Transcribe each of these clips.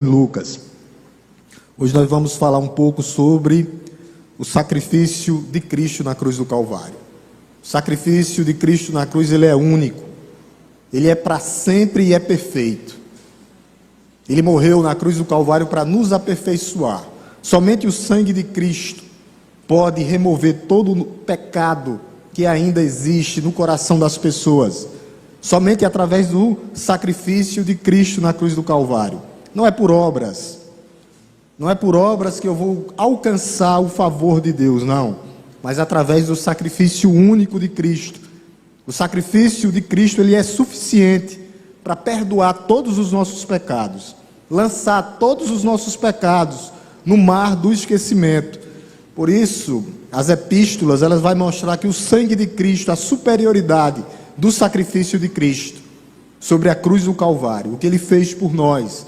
Lucas. Hoje nós vamos falar um pouco sobre o sacrifício de Cristo na cruz do Calvário. O sacrifício de Cristo na cruz, ele é único. Ele é para sempre e é perfeito. Ele morreu na cruz do Calvário para nos aperfeiçoar. Somente o sangue de Cristo pode remover todo o pecado que ainda existe no coração das pessoas. Somente através do sacrifício de Cristo na cruz do Calvário. Não é por obras. Não é por obras que eu vou alcançar o favor de Deus, não. Mas através do sacrifício único de Cristo. O sacrifício de Cristo, ele é suficiente para perdoar todos os nossos pecados. Lançar todos os nossos pecados no mar do esquecimento. Por isso, as epístolas, elas vão mostrar que o sangue de Cristo, a superioridade do sacrifício de Cristo sobre a cruz do Calvário, o que ele fez por nós.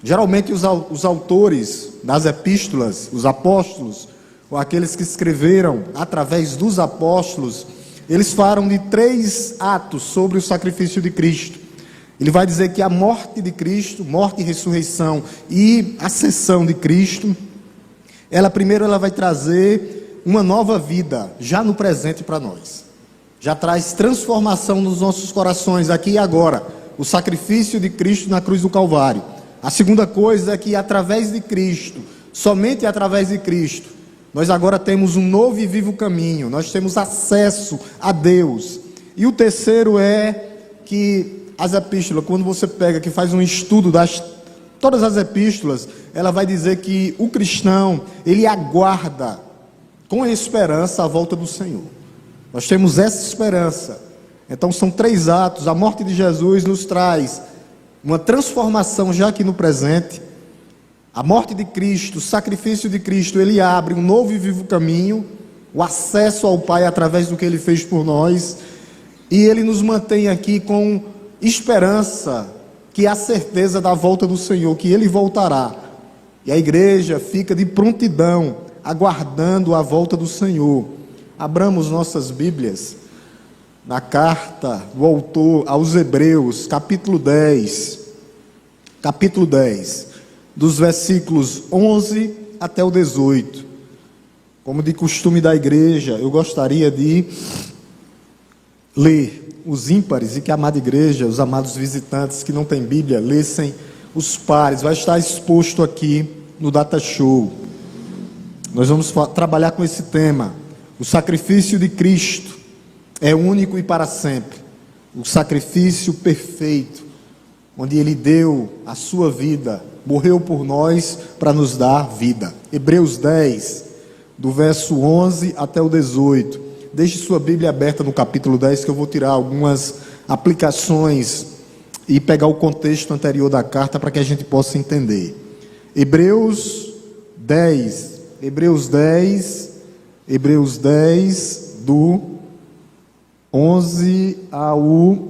Geralmente os autores das epístolas, os apóstolos, ou aqueles que escreveram através dos apóstolos, eles falam de 3 atos sobre o sacrifício de Cristo. Ele vai dizer que a morte de Cristo, morte e ressurreição e ascensão de Cristo, primeiro ela vai trazer uma nova vida, já no presente para nós. Já traz transformação nos nossos corações, aqui e agora. O sacrifício de Cristo na cruz do Calvário. A segunda coisa é que através de Cristo, somente através de Cristo, nós agora temos um novo e vivo caminho, nós temos acesso a Deus. E o terceiro é que as epístolas, quando você pega, que faz um estudo todas as epístolas, ela vai dizer que o cristão, ele aguarda com esperança a volta do Senhor. Nós temos essa esperança. Então são 3 atos, a morte de Jesus nos traz uma transformação já aqui no presente. A morte de Cristo, o sacrifício de Cristo, ele abre um novo e vivo caminho, o acesso ao Pai através do que ele fez por nós, e ele nos mantém aqui com esperança, que é a certeza da volta do Senhor, que ele voltará. E a igreja fica de prontidão, aguardando a volta do Senhor. Abramos nossas Bíblias na carta do autor aos Hebreus, capítulo 10, dos versículos 11 até o 18. Como de costume da igreja, eu gostaria de ler os ímpares, e que a amada igreja, os amados visitantes que não têm Bíblia, lessem os pares. Vai estar exposto aqui no Data Show. Nós vamos trabalhar com esse tema. O sacrifício de Cristo é único e para sempre. O sacrifício perfeito, onde ele deu a sua vida, morreu por nós para nos dar vida. Hebreus 10, do verso 11 até o 18. Deixe sua Bíblia aberta no capítulo 10, que eu vou tirar algumas aplicações e pegar o contexto anterior da carta para que a gente possa entender. Hebreus 10, do 11 ao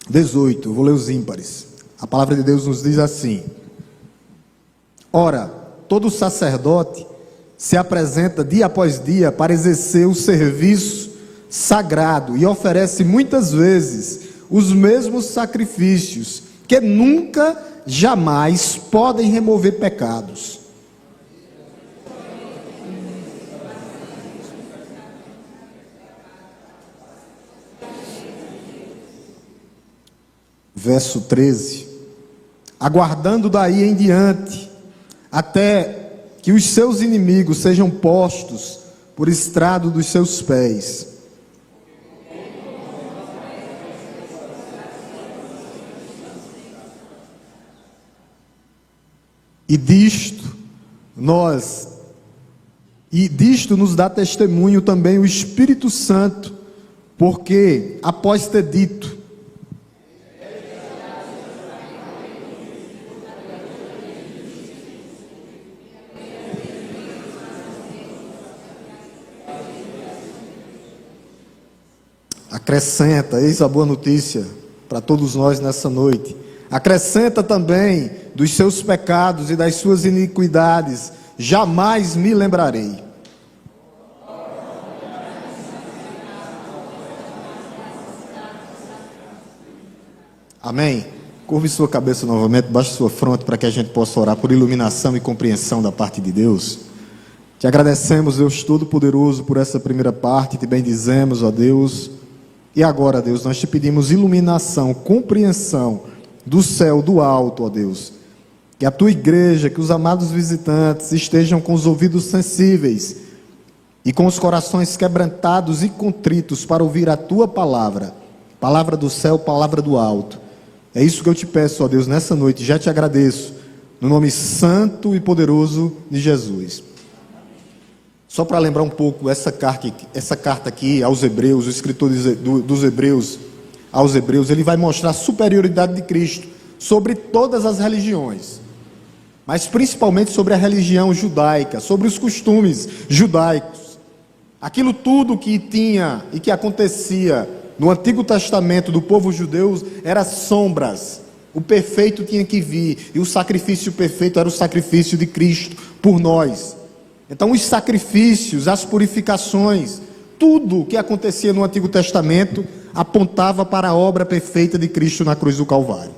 18, eu vou ler os ímpares. A palavra de Deus nos diz assim: Ora, todo sacerdote se apresenta dia após dia para exercer o serviço sagrado e oferece muitas vezes os mesmos sacrifícios que nunca, jamais podem remover pecados. Verso 13: Aguardando daí em diante, até que os seus inimigos sejam postos por estrado dos seus pés. E disto nos dá testemunho também o Espírito Santo, porque após ter dito: acrescenta, eis a boa notícia para todos nós nessa noite, acrescenta também dos seus pecados e das suas iniquidades, jamais me lembrarei. Amém? Curve sua cabeça novamente, baixe sua fronte para que a gente possa orar por iluminação e compreensão da parte de Deus. Te agradecemos, Deus Todo-Poderoso, por essa primeira parte, te bendizemos, ó Deus. E agora, Deus, nós te pedimos iluminação, compreensão do céu, do alto, ó Deus. Que a tua igreja, que os amados visitantes estejam com os ouvidos sensíveis e com os corações quebrantados e contritos para ouvir a tua palavra, palavra do céu, palavra do alto. É isso que eu te peço, ó Deus, nessa noite. Já te agradeço, no nome santo e poderoso de Jesus. Só para lembrar um pouco, essa carta aqui aos Hebreus, o escritor dos Hebreus aos Hebreus, ele vai mostrar a superioridade de Cristo sobre todas as religiões, mas principalmente sobre a religião judaica, sobre os costumes judaicos. Aquilo tudo que tinha e que acontecia no Antigo Testamento do povo judeu era sombras. O perfeito tinha que vir, e o sacrifício perfeito era o sacrifício de Cristo por nós. Então os sacrifícios, as purificações, tudo o que acontecia no Antigo Testamento apontava para a obra perfeita de Cristo na cruz do Calvário.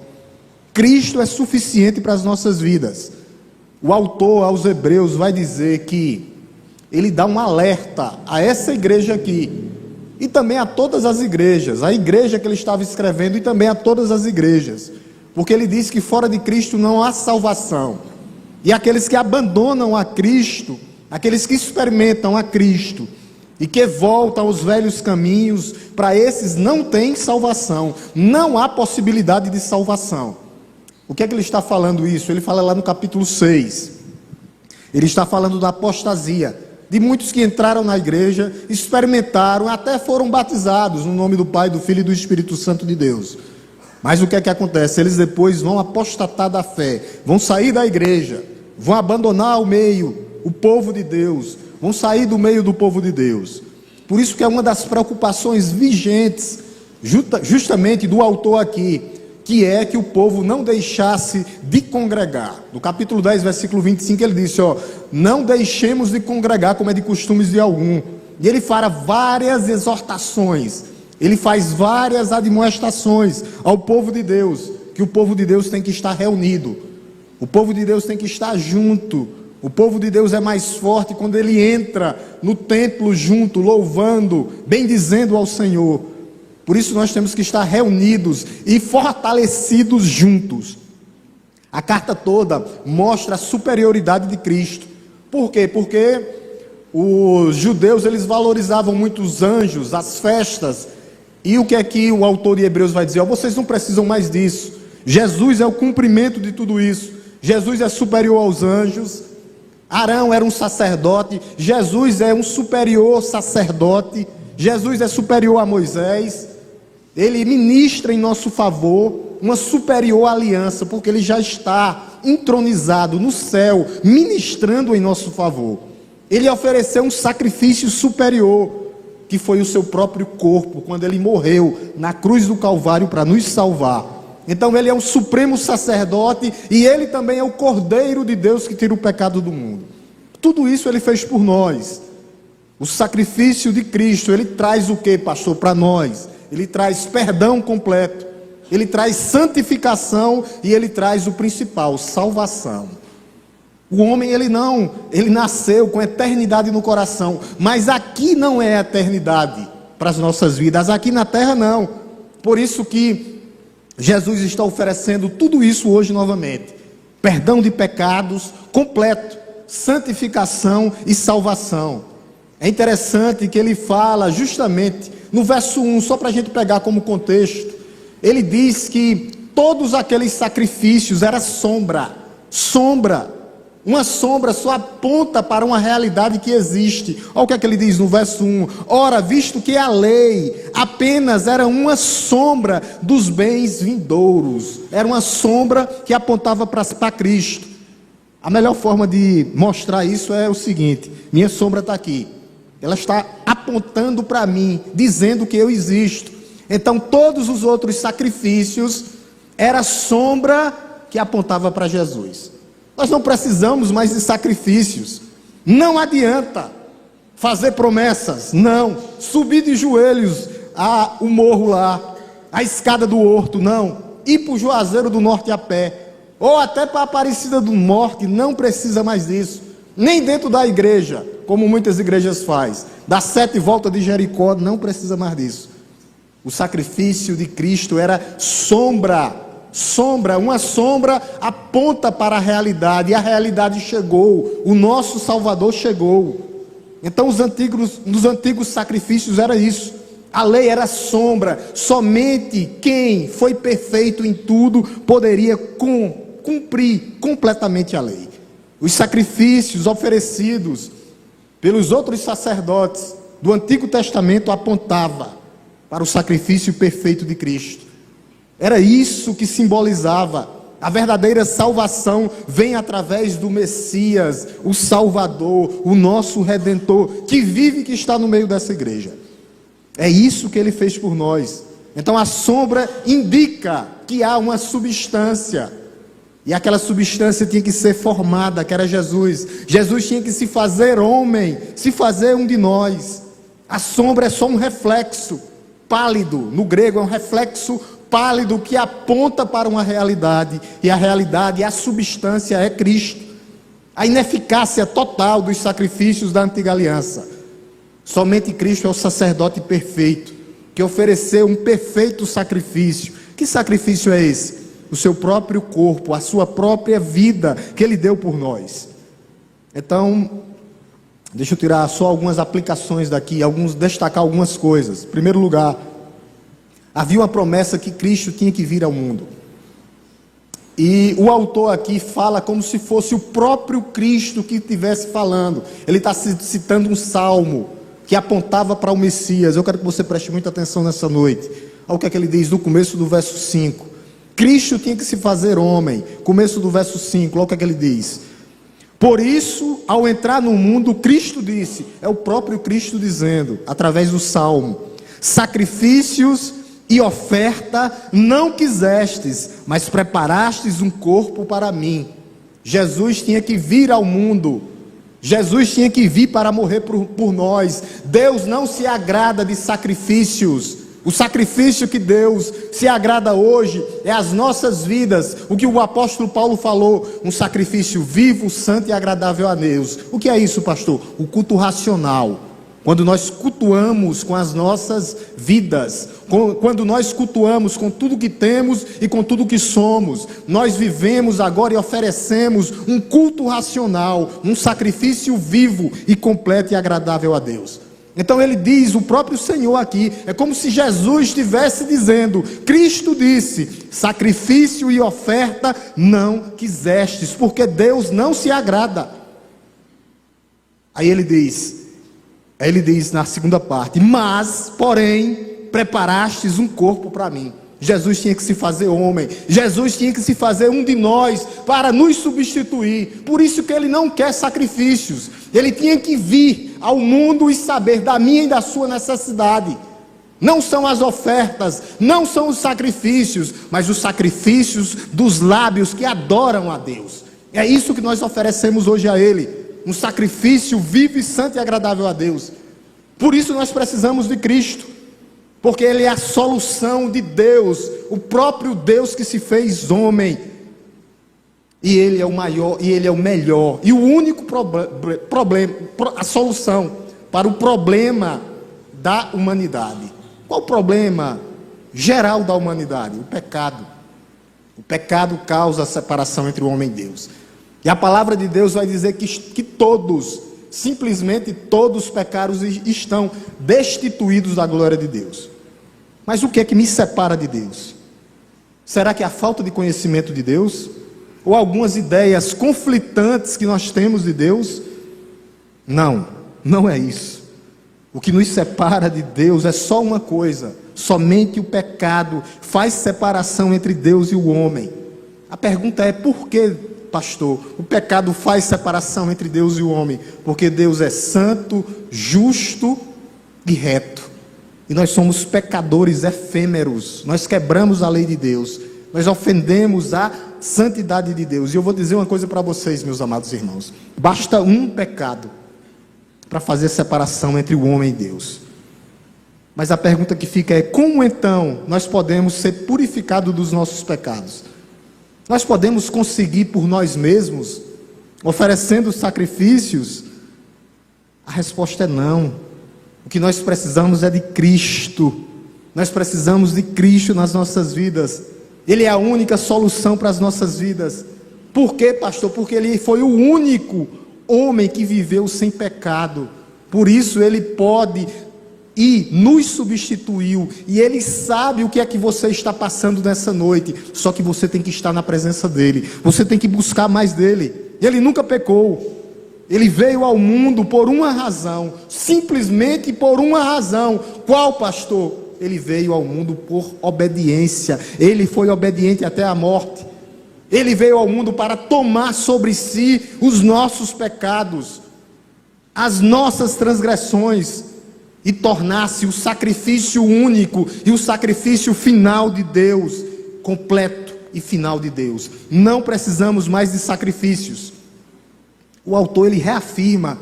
Cristo é suficiente para as nossas vidas. O autor aos Hebreus vai dizer que ele dá um alerta a essa igreja aqui, e também a todas as igrejas, a igreja que ele estava escrevendo, e também a todas as igrejas, porque ele diz que fora de Cristo não há salvação, e aqueles que abandonam a Cristo, aqueles que experimentam a Cristo, e que voltam aos velhos caminhos, para esses não tem salvação, não há possibilidade de salvação. O que é que ele está falando isso? Ele fala lá no capítulo 6, ele está falando da apostasia, de muitos que entraram na igreja, experimentaram, até foram batizados no nome do Pai, do Filho e do Espírito Santo de Deus. Mas o que é que acontece? Eles depois vão apostatar da fé, vão sair da igreja, vão abandonar o meio, o povo de Deus, vão sair do meio do povo de Deus. Por isso que é uma das preocupações vigentes, justamente do autor aqui, que é que o povo não deixasse de congregar. No capítulo 10, versículo 25, ele disse, não deixemos de congregar como é de costumes de algum. E ele fala várias exortações, ele faz várias admoestações ao povo de Deus, que o povo de Deus tem que estar reunido, o povo de Deus tem que estar junto. O povo de Deus é mais forte quando ele entra no templo junto, louvando, bendizendo ao Senhor. Por isso nós temos que estar reunidos e fortalecidos juntos. A carta toda mostra a superioridade de Cristo. Por quê? Porque os judeus, eles valorizavam muito os anjos, as festas. E o que é que o autor de Hebreus vai dizer? Vocês não precisam mais disso. Jesus é o cumprimento de tudo isso. Jesus é superior aos anjos. Arão era um sacerdote. Jesus é um superior sacerdote. Jesus é superior a Moisés. Ele ministra em nosso favor uma superior aliança, porque ele já está entronizado no céu, ministrando em nosso favor. Ele ofereceu um sacrifício superior, que foi o seu próprio corpo, quando ele morreu na cruz do Calvário para nos salvar. Então ele é um supremo sacerdote, e ele também é o Cordeiro de Deus que tira o pecado do mundo. Tudo isso ele fez por nós. O sacrifício de Cristo, ele traz o que, pastor, para nós? Ele traz perdão completo, ele traz santificação, e ele traz o principal, salvação. O homem, ele nasceu com eternidade no coração, mas aqui não é eternidade para as nossas vidas, aqui na terra não. Por isso que Jesus está oferecendo tudo isso hoje novamente: perdão de pecados completo, santificação e salvação. É interessante que ele fala justamente no verso 1, só para a gente pegar como contexto, ele diz que todos aqueles sacrifícios era sombra. Uma sombra só aponta para uma realidade que existe. Olha o que é que ele diz no verso 1. Ora, visto que a lei apenas era uma sombra dos bens vindouros, era uma sombra que apontava para Cristo. A melhor forma de mostrar isso é o seguinte: minha sombra está aqui. Ela está apontando para mim, dizendo que eu existo. Então todos os outros sacrifícios era sombra que apontava para Jesus. Nós não precisamos mais de sacrifícios. Não adianta fazer promessas, não. Subir de joelhos o morro lá, a escada do horto, não. ir para o Juazeiro do Norte a pé, ou até para a Aparecida do Norte, não precisa mais disso. Nem dentro da igreja, como muitas igrejas fazem. Das 7 voltas de Jericó, não precisa mais disso. O sacrifício de Cristo era sombra. Uma sombra aponta para a realidade, e a realidade chegou, o nosso Salvador chegou. Então nos antigos sacrifícios era isso, a lei era sombra, somente quem foi perfeito em tudo poderia cumprir completamente a lei. Os sacrifícios oferecidos pelos outros sacerdotes do Antigo Testamento apontavam para o sacrifício perfeito de Cristo. Era isso que simbolizava. A verdadeira salvação vem através do Messias, o Salvador, o nosso Redentor, que vive e que está no meio dessa igreja. É isso que ele fez por nós. Então a sombra indica que há uma substância, e aquela substância tinha que ser formada, que era Jesus. Jesus tinha que se fazer homem, se fazer um de nós. A sombra é só um reflexo pálido, no grego é um reflexo pálido que aponta para uma realidade, e a realidade, a substância é Cristo. A ineficácia total dos sacrifícios da antiga aliança. Somente Cristo é o sacerdote perfeito, que ofereceu um perfeito sacrifício. Que sacrifício é esse? O seu próprio corpo, a sua própria vida, que Ele deu por nós. Então, deixa eu tirar só algumas aplicações daqui, destacar algumas coisas. Em primeiro lugar, havia uma promessa que Cristo tinha que vir ao mundo. E o autor aqui fala como se fosse o próprio Cristo que estivesse falando. Ele está citando um salmo que apontava para o Messias. Eu quero que você preste muita atenção nessa noite. Olha o que é que ele diz no começo do verso 5. Cristo tinha que se fazer homem. Começo do verso 5, olha o que é que ele diz. Por isso, ao entrar no mundo, Cristo disse, é o próprio Cristo dizendo, através do salmo: sacrifícios e oferta não quisestes, mas preparastes um corpo para mim. Jesus tinha que vir ao mundo. Jesus tinha que vir para morrer por nós. Deus não se agrada de sacrifícios. O sacrifício que Deus se agrada hoje é as nossas vidas. O que o apóstolo Paulo falou, um sacrifício vivo, santo e agradável a Deus. O que é isso, pastor? O culto racional. Quando nós cultuamos com as nossas vidas, quando nós cultuamos com tudo que temos e com tudo que somos, nós vivemos agora e oferecemos um culto racional, um sacrifício vivo e completo e agradável a Deus. Então ele diz, o próprio Senhor aqui, é como se Jesus estivesse dizendo, Cristo disse, sacrifício e oferta não quisestes, porque Deus não se agrada. Aí ele diz na segunda parte, mas, porém, preparastes um corpo para mim. Jesus tinha que se fazer homem, Jesus tinha que se fazer um de nós, para nos substituir. Por isso que ele não quer sacrifícios, ele tinha que vir ao mundo e saber da minha e da sua necessidade. Não são as ofertas, não são os sacrifícios, mas os sacrifícios dos lábios que adoram a Deus. É isso que nós oferecemos hoje a ele. Um sacrifício vivo e santo e agradável a Deus. Por isso nós precisamos de Cristo, porque Ele é a solução de Deus, o próprio Deus que se fez homem, e Ele é o maior, e Ele é o melhor, e o único problema, a solução para o problema da humanidade. Qual o problema geral da humanidade? O pecado. O pecado causa a separação entre o homem e Deus. E a palavra de Deus vai dizer que todos, simplesmente todos pecados estão destituídos da glória de Deus. Mas o que é que me separa de Deus? Será que é a falta de conhecimento de Deus? Ou algumas ideias conflitantes que nós temos de Deus? Não, não é isso. O que nos separa de Deus é só uma coisa: somente o pecado faz separação entre Deus e o homem. A pergunta é, por que, pastor, o pecado faz separação entre Deus e o homem? Porque Deus é santo, justo e reto. E nós somos pecadores efêmeros. Nós quebramos a lei de Deus. Nós ofendemos a santidade de Deus. E eu vou dizer uma coisa para vocês, meus amados irmãos. Basta um pecado para fazer separação entre o homem e Deus. Mas a pergunta que fica é: como então nós podemos ser purificados dos nossos pecados? Nós podemos conseguir por nós mesmos, oferecendo sacrifícios? A resposta é não. O que nós precisamos é de Cristo. Nós precisamos de Cristo nas nossas vidas. Ele é a única solução para as nossas vidas. Por quê, pastor? Porque Ele foi o único homem que viveu sem pecado. Por isso Ele pode e nos substituiu. E Ele sabe o que é que você está passando nessa noite. Só que você tem que estar na presença dEle. Você tem que buscar mais dEle. Ele nunca pecou. Ele veio ao mundo por uma razão. Simplesmente por uma razão. Qual, pastor? Ele veio ao mundo por obediência. Ele foi obediente até a morte. Ele veio ao mundo para tomar sobre si os nossos pecados, as nossas transgressões, e tornar-se o sacrifício único e o sacrifício final de Deus, completo e final de Deus. Não precisamos mais de sacrifícios. O autor, ele reafirma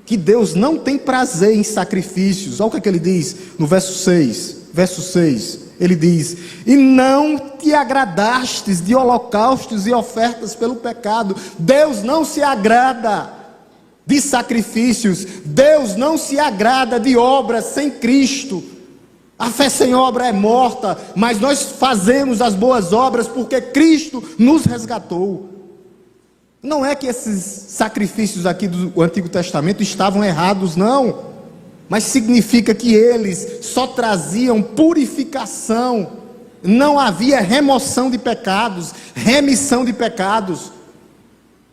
que Deus não tem prazer em sacrifícios. Olha o que ele diz no verso 6, ele diz: e não te agradastes de holocaustos e ofertas pelo pecado. Deus não se agrada de sacrifícios. Deus não se agrada de obras sem Cristo. A fé sem obra é morta, mas nós fazemos as boas obras porque Cristo nos resgatou. Não é que esses sacrifícios aqui do Antigo Testamento estavam errados, não, mas significa que eles só traziam purificação. Não havia remoção de pecados, remissão de pecados.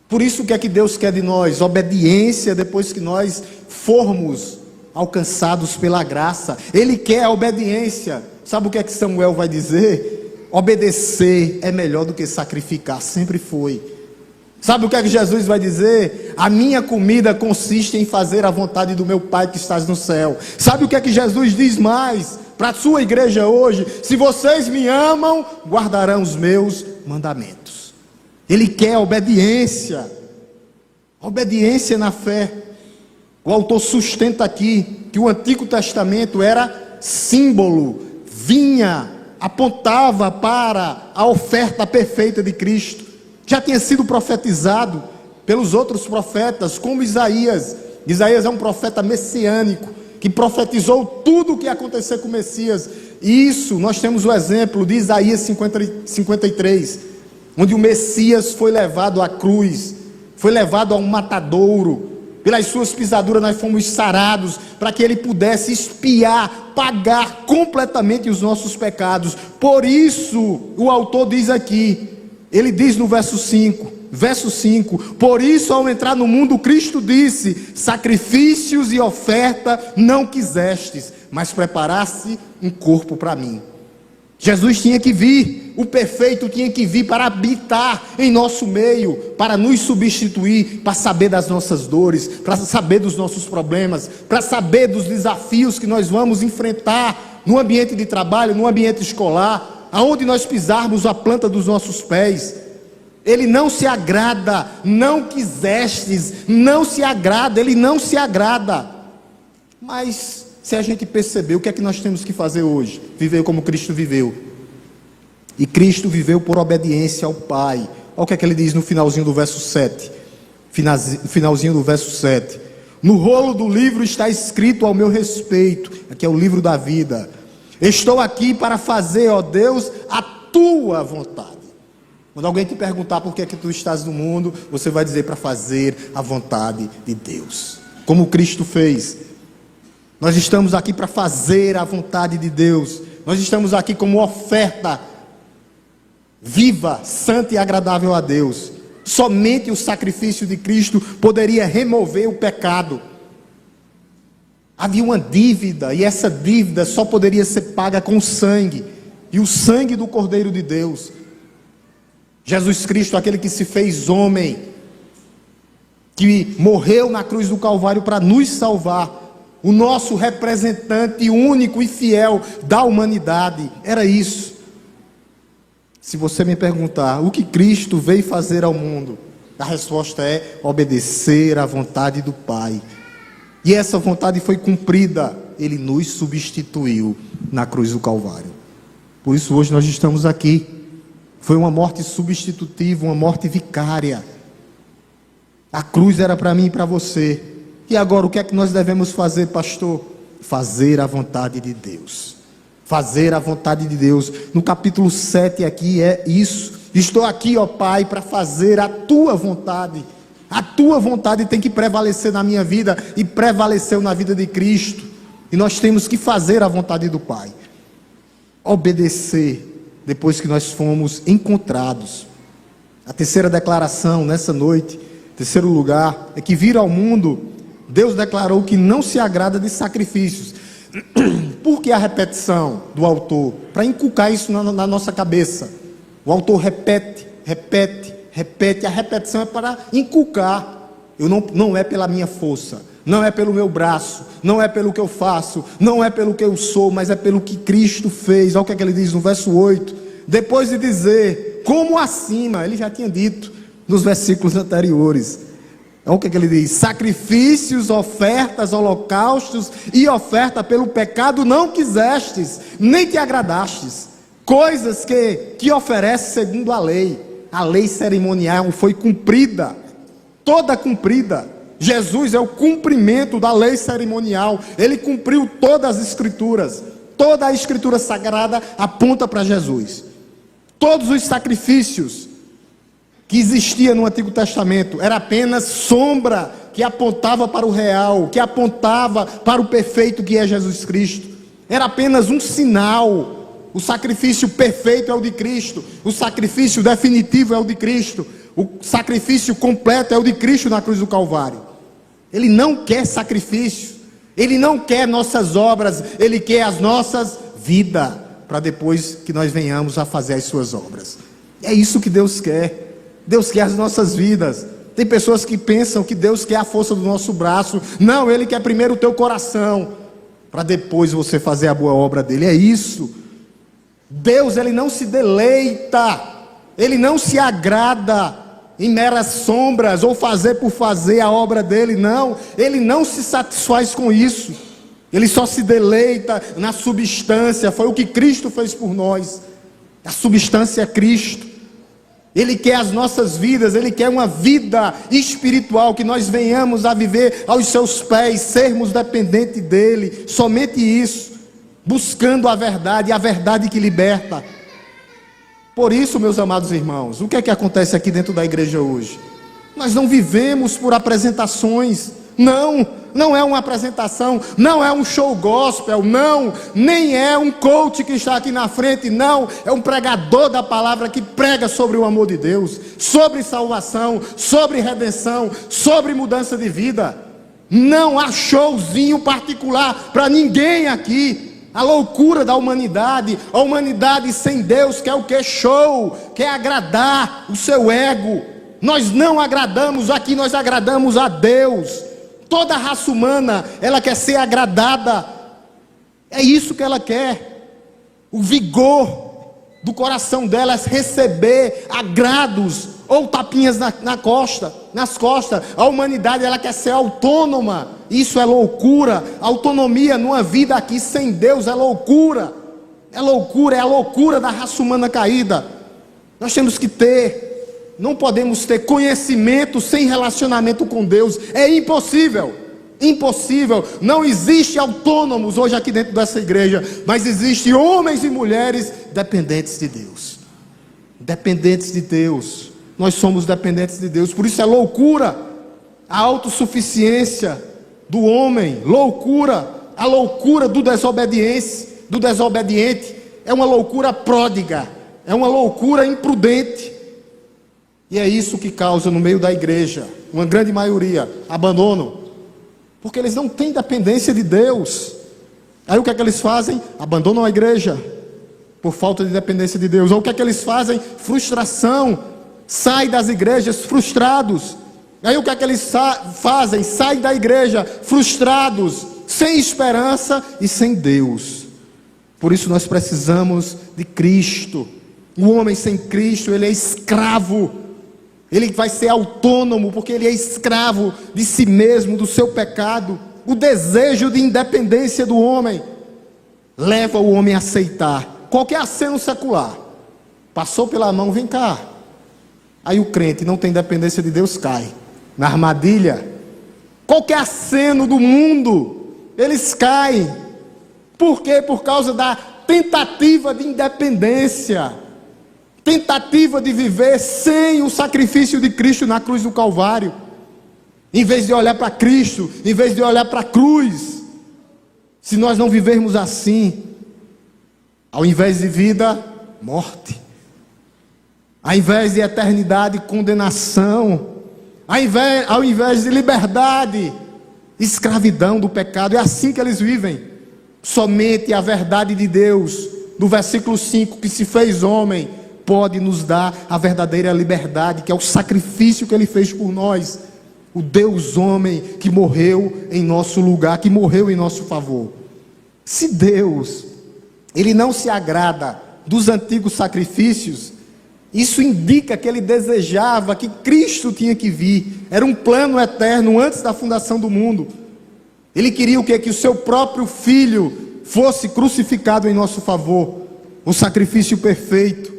Por isso, o que é que Deus quer de nós? Obediência depois que nós formos alcançados pela graça. Ele quer a obediência. Sabe o que é que Samuel vai dizer? Obedecer é melhor do que sacrificar, sempre foi. Sabe o que é que Jesus vai dizer? A minha comida consiste em fazer a vontade do meu Pai que estás no céu. Sabe o que é que Jesus diz mais para a sua igreja hoje? Se vocês me amam, guardarão os meus mandamentos. Ele quer obediência na fé. O autor sustenta aqui que o Antigo Testamento era símbolo, apontava para a oferta perfeita de Cristo. Já tinha sido profetizado pelos outros profetas, como Isaías. Isaías é um profeta messiânico, que profetizou tudo o que ia acontecer com o Messias. E isso, nós temos o exemplo de Isaías 53, onde o Messias foi levado à cruz, foi levado a um matadouro. Pelas suas pisaduras nós fomos sarados, para que Ele pudesse expiar, pagar completamente os nossos pecados. Por isso, o autor diz aqui, ele diz no verso 5, por isso ao entrar no mundo Cristo disse: sacrifícios e oferta não quisestes, mas preparaste um corpo para mim. Jesus tinha que vir, o perfeito tinha que vir para habitar em nosso meio, para nos substituir, para saber das nossas dores, para saber dos nossos problemas, para saber dos desafios que nós vamos enfrentar no ambiente de trabalho, no ambiente escolar, aonde nós pisarmos a planta dos nossos pés. Ele não se agrada, não quisestes, não se agrada, Ele não se agrada. Mas se a gente perceber, o que é que nós temos que fazer hoje? Viver como Cristo viveu. E Cristo viveu por obediência ao Pai. Olha o que é que ele diz no finalzinho do verso 7. Finalzinho do verso 7. No rolo do livro está escrito ao meu respeito. Aqui é o livro da vida. Estou aqui para fazer, ó Deus, a tua vontade. Quando alguém te perguntar por que é que tu estás no mundo, você vai dizer: para fazer a vontade de Deus. Como Cristo fez. Nós estamos aqui para fazer a vontade de Deus. Nós estamos aqui como oferta viva, santa e agradável a Deus. Somente o sacrifício de Cristo poderia remover o pecado. Havia uma dívida, e essa dívida só poderia ser paga com sangue, e o sangue do Cordeiro de Deus. Jesus Cristo, aquele que se fez homem, que morreu na cruz do Calvário para nos salvar, o nosso representante único e fiel da humanidade, era isso. Se você me perguntar o que Cristo veio fazer ao mundo, a resposta é obedecer à vontade do Pai. E essa vontade foi cumprida. Ele nos substituiu na cruz do Calvário. Por isso hoje nós estamos aqui. Foi uma morte substitutiva, uma morte vicária. A cruz era para mim e para você. E agora o que é que nós devemos fazer, pastor? Fazer a vontade de Deus. Fazer a vontade de Deus. No capítulo 7 aqui é isso. Estou aqui, ó Pai, para fazer a tua vontade. A tua vontade tem que prevalecer na minha vida e prevaleceu na vida de Cristo. E nós temos que fazer a vontade do Pai. Obedecer depois que nós fomos encontrados. A terceira declaração nessa noite, terceiro lugar, é que vir ao mundo, Deus declarou que não se agrada de sacrifícios. Por que a repetição do autor? Para inculcar isso na nossa cabeça. O autor repete. A repetição é para inculcar. Não é pela minha força, não é pelo meu braço, não é pelo que eu faço, não é pelo que eu sou, mas é pelo que Cristo fez. Olha o que é que ele diz no verso 8. Depois de dizer, como acima, ele já tinha dito nos versículos anteriores. Olha o que é que ele diz: sacrifícios, ofertas, holocaustos e oferta pelo pecado não quisestes, nem te agradastes. Coisas que oferece segundo a lei. A lei cerimonial foi cumprida, toda cumprida. Jesus é o cumprimento da lei cerimonial. Ele cumpriu todas as escrituras. Toda a escritura sagrada aponta para Jesus. Todos os sacrifícios que existiam no Antigo Testamento era apenas sombra que apontava para o real, que apontava para o perfeito que é Jesus Cristo. Era apenas um sinal. O sacrifício perfeito é o de Cristo. O sacrifício definitivo é o de Cristo. O sacrifício completo é o de Cristo na cruz do Calvário. Ele não quer sacrifício. Ele não quer nossas obras. Ele quer as nossas vidas, para depois que nós venhamos a fazer as suas obras. É isso que Deus quer. Deus quer as nossas vidas. Tem pessoas que pensam que Deus quer a força do nosso braço. Não, Ele quer primeiro o teu coração, para depois você fazer a boa obra dele. É isso. Deus, Ele não se deleita, Ele não se agrada em meras sombras, ou fazer por fazer a obra dele, não. Ele não se satisfaz com isso. Ele só se deleita na substância. Foi o que Cristo fez por nós. A substância é Cristo. Ele quer as nossas vidas, Ele quer uma vida espiritual, que nós venhamos a viver aos seus pés, sermos dependentes dEle, somente isso. Buscando a verdade que liberta. Por isso, meus amados irmãos, o que é que acontece aqui dentro da igreja hoje? Nós não vivemos por apresentações. Não é uma apresentação, não é um show gospel, não, nem é um coach que está aqui na frente, não, é um pregador da palavra que prega sobre o amor de Deus, sobre salvação, sobre redenção, sobre mudança de vida. Não há showzinho particular para ninguém aqui. A loucura da humanidade, a humanidade sem Deus quer o que? Show, quer agradar o seu ego. Nós não agradamos aqui, nós agradamos a Deus. Toda a raça humana, ela quer ser agradada. É isso que ela quer. O vigor do coração dela é receber agrados ou tapinhas nas costas. A humanidade, ela quer ser autônoma. Isso é loucura. Autonomia numa vida aqui sem Deus é loucura. É a loucura da raça humana caída. Nós temos que não podemos ter conhecimento sem relacionamento com Deus. É impossível. Não existe autônomos hoje aqui dentro dessa igreja, mas existem homens e mulheres dependentes de Deus. Dependentes de Deus. Nós somos dependentes de Deus. Por isso é loucura a autossuficiência do homem. A loucura do desobediente. É uma loucura pródiga. É uma loucura imprudente. E é isso que causa no meio da igreja, uma grande maioria, abandono. Porque eles não têm dependência de Deus. Aí o que é que eles fazem? Abandonam a igreja por falta de dependência de Deus. Ou o que é que eles fazem? Frustração. Saem das igrejas frustrados. Aí o que é que eles fazem? Saem da igreja frustrados, sem esperança e sem Deus. Por isso nós precisamos de Cristo. O homem sem Cristo, ele é escravo. Ele vai ser autônomo, porque ele é escravo de si mesmo, do seu pecado. o desejo de independência do homem, leva o homem a aceitar qualquer aceno secular. Passou pela mão, vem cá. Aí o crente não tem dependência de Deus, cai na armadilha. Qualquer aceno do mundo, eles caem. Por quê? Por causa da tentativa de independência, tentativa de viver sem o sacrifício de Cristo na cruz do Calvário. Em vez de olhar para Cristo, em vez de olhar para a cruz, se nós não vivermos assim, ao invés de vida, morte, ao invés de eternidade, condenação, ao invés de liberdade, escravidão do pecado. É assim que eles vivem. Somente a verdade de Deus, no versículo 5, que se fez homem, pode nos dar a verdadeira liberdade, que é o sacrifício que Ele fez por nós. O Deus homem que morreu em nosso lugar, que morreu em nosso favor. Se Deus, Ele não se agrada dos antigos sacrifícios, isso indica que Ele desejava que Cristo tinha que vir. Era um plano eterno antes da fundação do mundo. Ele queria o quê? Que o seu próprio Filho fosse crucificado em nosso favor. O sacrifício perfeito.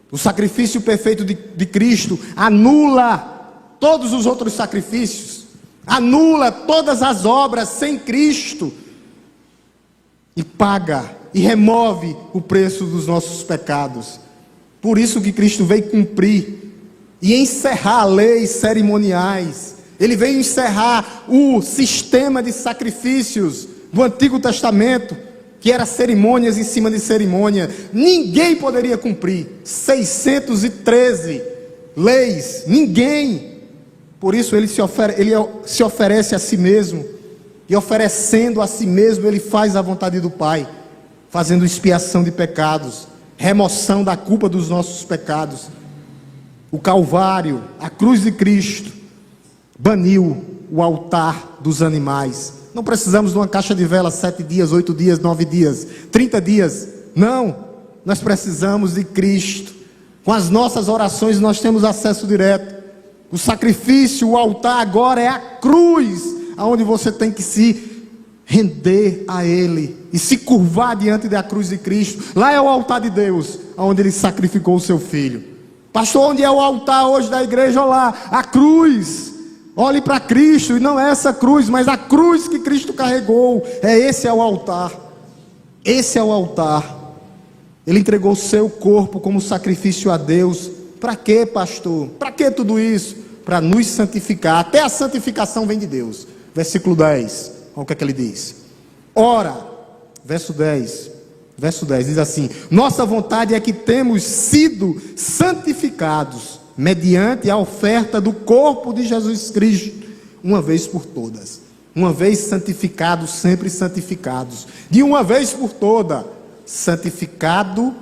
O sacrifício perfeito de Cristo anula todos os outros sacrifícios, anula todas as obras sem Cristo, e paga e remove o preço dos nossos pecados. Por isso que Cristo veio cumprir e encerrar leis cerimoniais. Ele veio encerrar o sistema de sacrifícios do Antigo Testamento, que era cerimônias em cima de cerimônia. Ninguém poderia cumprir 613 leis, ninguém. Por isso ele se oferece a si mesmo, e oferecendo a si mesmo, ele faz a vontade do Pai, fazendo expiação de pecados, remoção da culpa dos nossos pecados. O Calvário, a cruz de Cristo, baniu o altar dos animais. Não precisamos de uma caixa de vela 7 dias, 8 dias, 9 dias, 30 dias. Não, nós precisamos de Cristo. Com as nossas orações nós temos acesso direto. O sacrifício, o altar agora é a cruz, aonde você tem que se render a Ele e se curvar diante da cruz de Cristo. Lá é o altar de Deus, aonde Ele sacrificou o seu Filho. Pastor, onde é o altar hoje da igreja? Olha lá, a cruz. Olhe para Cristo, e não é essa cruz, mas a cruz que Cristo carregou. Esse é o altar. Esse é o altar. Ele entregou o seu corpo como sacrifício a Deus. Para quê, pastor? Para que tudo isso? Para nos santificar. Até a santificação vem de Deus. Versículo 10. Olha o que é que ele diz. Ora, verso 10 diz assim: nossa vontade é que temos sido santificados mediante a oferta do corpo de Jesus Cristo, uma vez por todas. Uma vez santificados, sempre santificados. De uma vez por toda, santificado,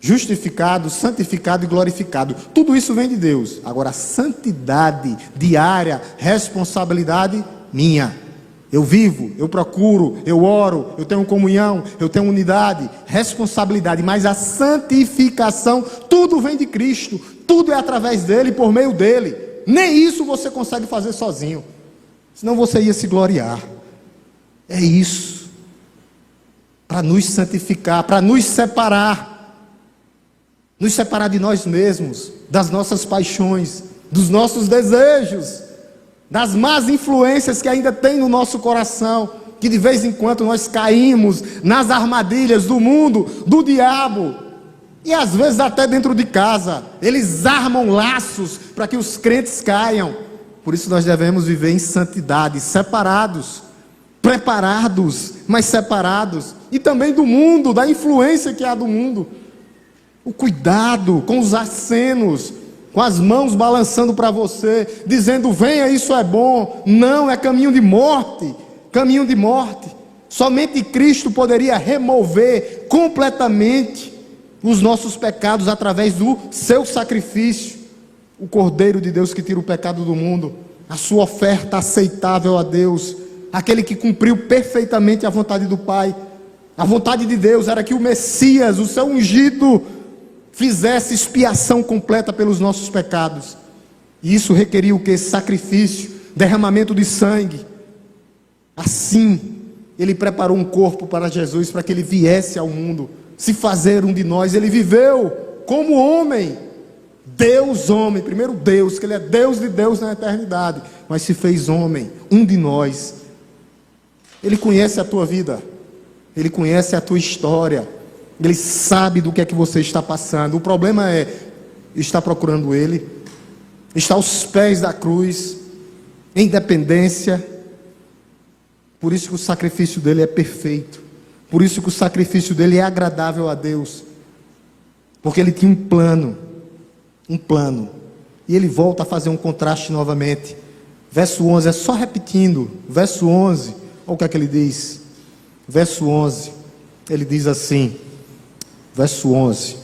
justificado, santificado e glorificado. Tudo isso vem de Deus. Agora, a santidade diária, responsabilidade minha. Eu vivo, eu procuro, eu oro, eu tenho comunhão, eu tenho unidade, responsabilidade. Mas a santificação, tudo vem de Cristo. Tudo é através dele, por meio dele. Nem isso você consegue fazer sozinho, senão você ia se gloriar. É isso, para nos santificar, para nos separar de nós mesmos, das nossas paixões, dos nossos desejos, das más influências que ainda tem no nosso coração, que de vez em quando nós caímos nas armadilhas do mundo, do diabo, e às vezes até dentro de casa. Eles armam laços para que os crentes caiam. Por isso nós devemos viver em santidade, separados, preparados, mas separados, e também do mundo, da influência que há do mundo. O cuidado com os acenos, com as mãos balançando para você, dizendo: venha, isso é bom. Não, é caminho de morte, caminho de morte. Somente Cristo poderia remover completamente os nossos pecados através do seu sacrifício. O Cordeiro de Deus que tira o pecado do mundo, a sua oferta aceitável a Deus, aquele que cumpriu perfeitamente a vontade do Pai. A vontade de Deus era que o Messias, o seu ungido, fizesse expiação completa pelos nossos pecados. E isso requeria o que? Sacrifício, derramamento de sangue. Assim, Ele preparou um corpo para Jesus, para que Ele viesse ao mundo, se fazer um de nós. Ele viveu como homem, Deus homem, primeiro Deus, que Ele é Deus de Deus na eternidade, mas se fez homem, um de nós. Ele conhece a tua vida, Ele conhece a tua história, Ele sabe do que é que você está passando. O problema é, está procurando Ele, está aos pés da cruz, em dependência. Por isso que o sacrifício dele é perfeito, por isso que o sacrifício dele é agradável a Deus, porque ele tinha um plano, e ele volta a fazer um contraste novamente. Verso 11, é só repetindo, verso 11, olha o que é que ele diz, verso 11, ele diz assim, verso 11,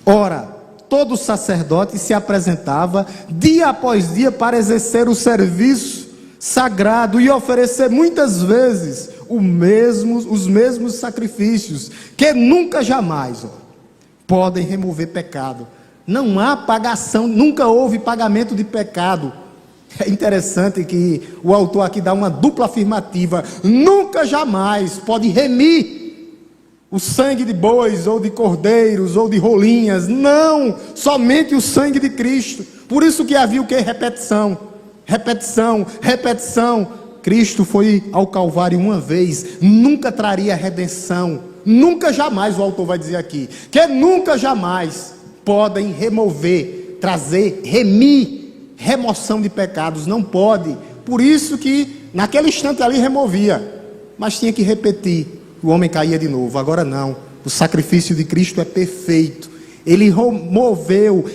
ora, todo sacerdote se apresentava dia após dia para exercer o serviço sagrado e oferecer muitas vezes os mesmos sacrifícios, que nunca jamais podem remover pecado. Não há pagação, nunca houve pagamento de pecado. É interessante que o autor aqui dá uma dupla afirmativa: nunca jamais pode remir o sangue de bois, ou de cordeiros, ou de rolinhas. Não, somente o sangue de Cristo. Por isso que havia o que? Repetição. Cristo foi ao Calvário uma vez, nunca traria redenção. Nunca jamais, o autor vai dizer aqui, que nunca jamais podem remover, trazer, remoção de pecados. Não pode. Por isso que naquele instante ali removia, mas tinha que repetir. O homem caía de novo. Agora não, o sacrifício de Cristo é perfeito. Ele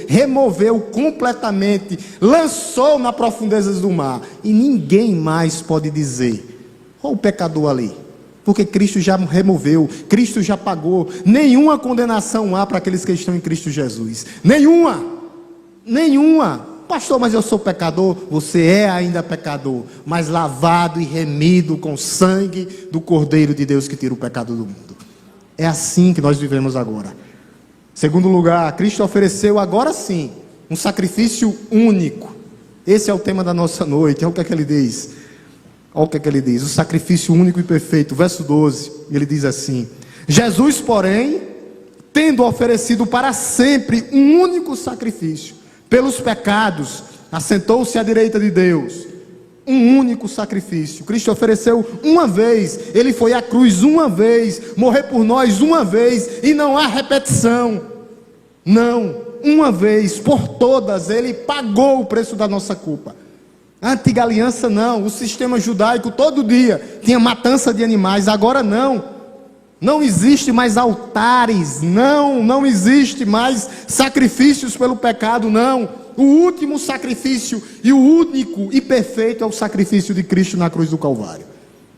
removeu completamente, lançou nas profundezas do mar, e ninguém mais pode dizer: olha o pecador ali, porque Cristo já removeu, Cristo já pagou. Nenhuma condenação há para aqueles que estão em Cristo Jesus, nenhuma. Pastor, mas eu sou pecador. Você é ainda pecador, mas lavado e remido com o sangue do Cordeiro de Deus que tira o pecado do mundo. É assim que nós vivemos agora. Segundo lugar, Cristo ofereceu agora sim um sacrifício único. Esse é o tema da nossa noite. Olha o que é que ele diz. Olha o que é que ele diz. O sacrifício único e perfeito. Verso 12, ele diz assim: Jesus, porém, tendo oferecido para sempre um único sacrifício pelos pecados, assentou-se à direita de Deus. Um único sacrifício. Cristo ofereceu uma vez. Ele foi à cruz uma vez, morrer por nós uma vez, e não há repetição. Não, uma vez por todas ele pagou o preço da nossa culpa. A antiga aliança não, o sistema judaico todo dia tinha matança de animais. Agora não existe mais altares, não existe mais sacrifícios pelo pecado, não. O último sacrifício e o único e perfeito é o sacrifício de Cristo na cruz do Calvário.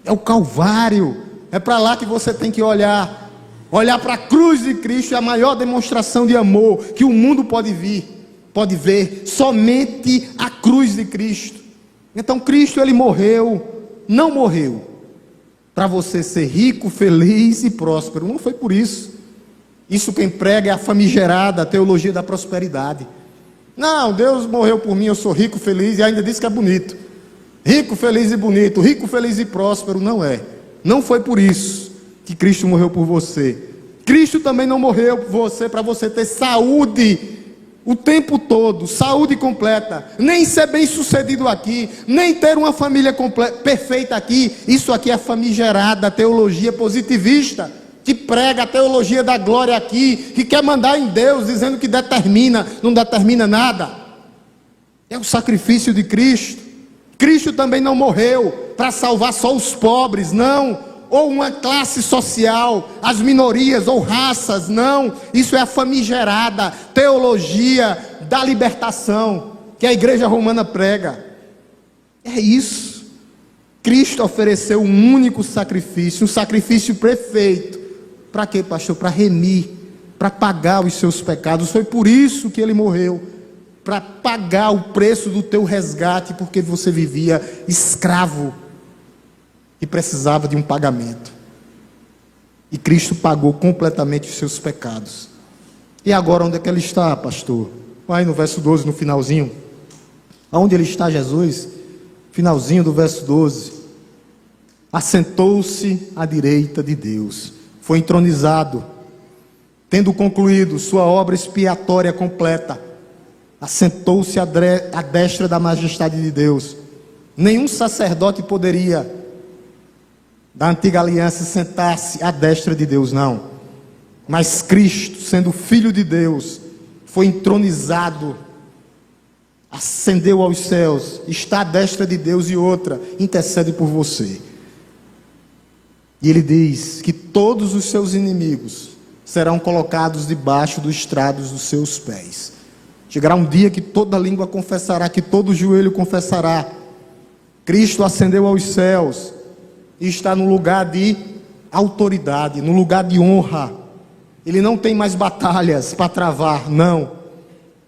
É o Calvário, é para lá que você tem que olhar para a cruz de Cristo. É a maior demonstração de amor que o mundo pode ver, somente a cruz de Cristo. Então Cristo, ele não morreu para você ser rico, feliz e próspero. Não foi por isso. Isso quem prega é a famigerada teologia da prosperidade. Não, Deus morreu por mim, eu sou rico, feliz, e ainda diz que é bonito. Rico, feliz e bonito, rico, feliz e próspero. Não é. Não foi por isso que Cristo morreu por você. Cristo também não morreu por você para você ter saúde o tempo todo, saúde completa, nem ser bem sucedido aqui, nem ter uma família perfeita aqui. Isso aqui é a famigerada teologia positivista, que prega a teologia da glória aqui, que quer mandar em Deus, dizendo que determina, não determina nada. É o sacrifício de Cristo. Cristo também não morreu para salvar só os pobres, não, ou uma classe social, as minorias ou raças, não. Isso é a famigerada teologia da libertação, que a igreja romana prega. É isso. Cristo ofereceu um único sacrifício, um sacrifício perfeito. Para quê, pastor? Para remir, para pagar os seus pecados. Foi por isso que ele morreu, para pagar o preço do teu resgate, porque você vivia escravo e precisava de um pagamento. E Cristo pagou completamente os seus pecados. E agora onde é que ele está, pastor? Vai no verso 12, no finalzinho. Aonde ele está, Jesus? Finalzinho do verso 12. assentou-se à direita de Deus, foi entronizado, tendo concluído sua obra expiatória completa, assentou-se à destra da majestade de Deus. Nenhum sacerdote poderia, da antiga aliança, sentar-se à destra de Deus, não. Mas Cristo, sendo Filho de Deus, foi entronizado, ascendeu aos céus, está à destra de Deus, e outra, intercede por você. E ele diz que todos os seus inimigos serão colocados debaixo dos estrados dos seus pés. Chegará um dia que toda língua confessará, que todo joelho confessará. Cristo ascendeu aos céus e está no lugar de autoridade, no lugar de honra. Ele não tem mais batalhas para travar, não.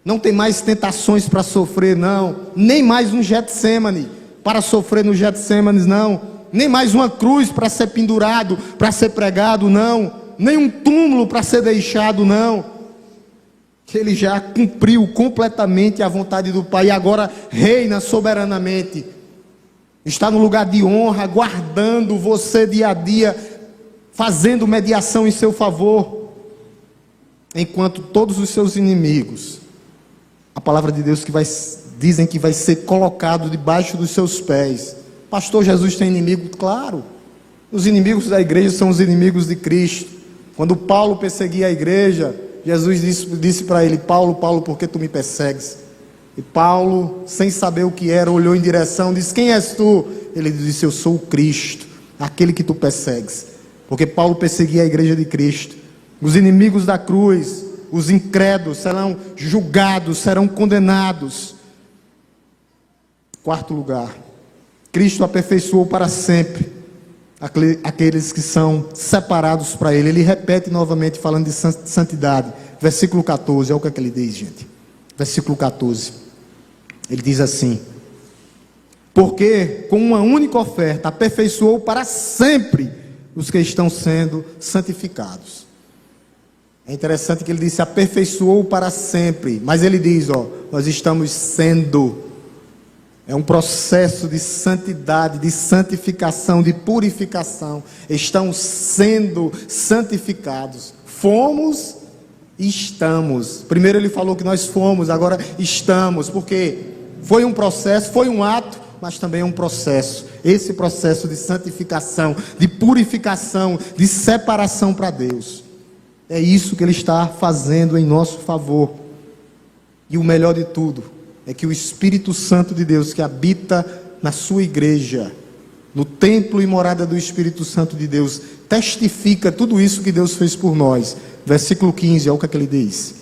Não tem mais tentações para sofrer, não. Nem mais um Getsêmane para sofrer no Getsêmanes, não. Nem mais uma cruz para ser pendurado, para ser pregado, não. Nem um túmulo para ser deixado, não. Ele já cumpriu completamente a vontade do Pai e agora reina soberanamente. Está no lugar de honra, guardando você dia a dia, fazendo mediação em seu favor. Enquanto todos os seus inimigos, a palavra de Deus dizem que vai ser colocado debaixo dos seus pés. Pastor, Jesus tem inimigo? Claro. Os inimigos da igreja são os inimigos de Cristo. Quando Paulo perseguia a igreja, Jesus disse para ele: Paulo, Paulo, por que tu me persegues? E Paulo, sem saber o que era, olhou em direção, disse: quem és tu? Ele disse: eu sou o Cristo, aquele que tu persegues. Porque Paulo perseguia a igreja de Cristo. Os inimigos da cruz, os incrédulos, serão julgados, serão condenados. Quarto lugar, Cristo aperfeiçoou para sempre aqueles que são separados para Ele. Ele repete novamente, falando de santidade. Versículo 14, olha o que ele diz, gente. Versículo 14, ele diz assim: porque com uma única oferta aperfeiçoou para sempre os que estão sendo santificados. É interessante que ele disse aperfeiçoou para sempre, mas ele diz, nós estamos sendo. É um processo de santidade, de santificação, de purificação. Estão sendo santificados. Fomos e estamos. Primeiro ele falou que nós fomos, agora estamos. Porque foi um processo, foi um ato, mas também é um processo. Esse processo de santificação, de purificação, de separação para Deus. É isso que Ele está fazendo em nosso favor. E o melhor de tudo é que o Espírito Santo de Deus, que habita na sua igreja, no templo e morada do Espírito Santo de Deus, testifica tudo isso que Deus fez por nós. Versículo 15, olha o que ele diz: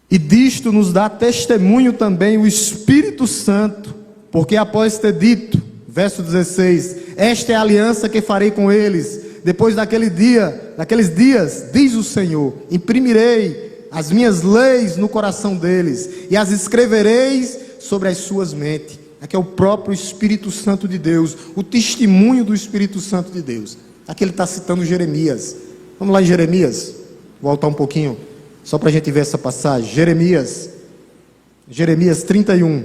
e disto nos dá testemunho também o Espírito Santo, porque após ter dito, verso 16, esta é a aliança que farei com eles, depois daqueles dias, diz o Senhor, imprimirei as minhas leis no coração deles, e as escrevereis sobre as suas mentes. Aqui é o próprio Espírito Santo de Deus, o testemunho do Espírito Santo de Deus. Aqui ele está citando Jeremias. Vamos lá em Jeremias, voltar um pouquinho, só para a gente ver essa passagem. Jeremias 31,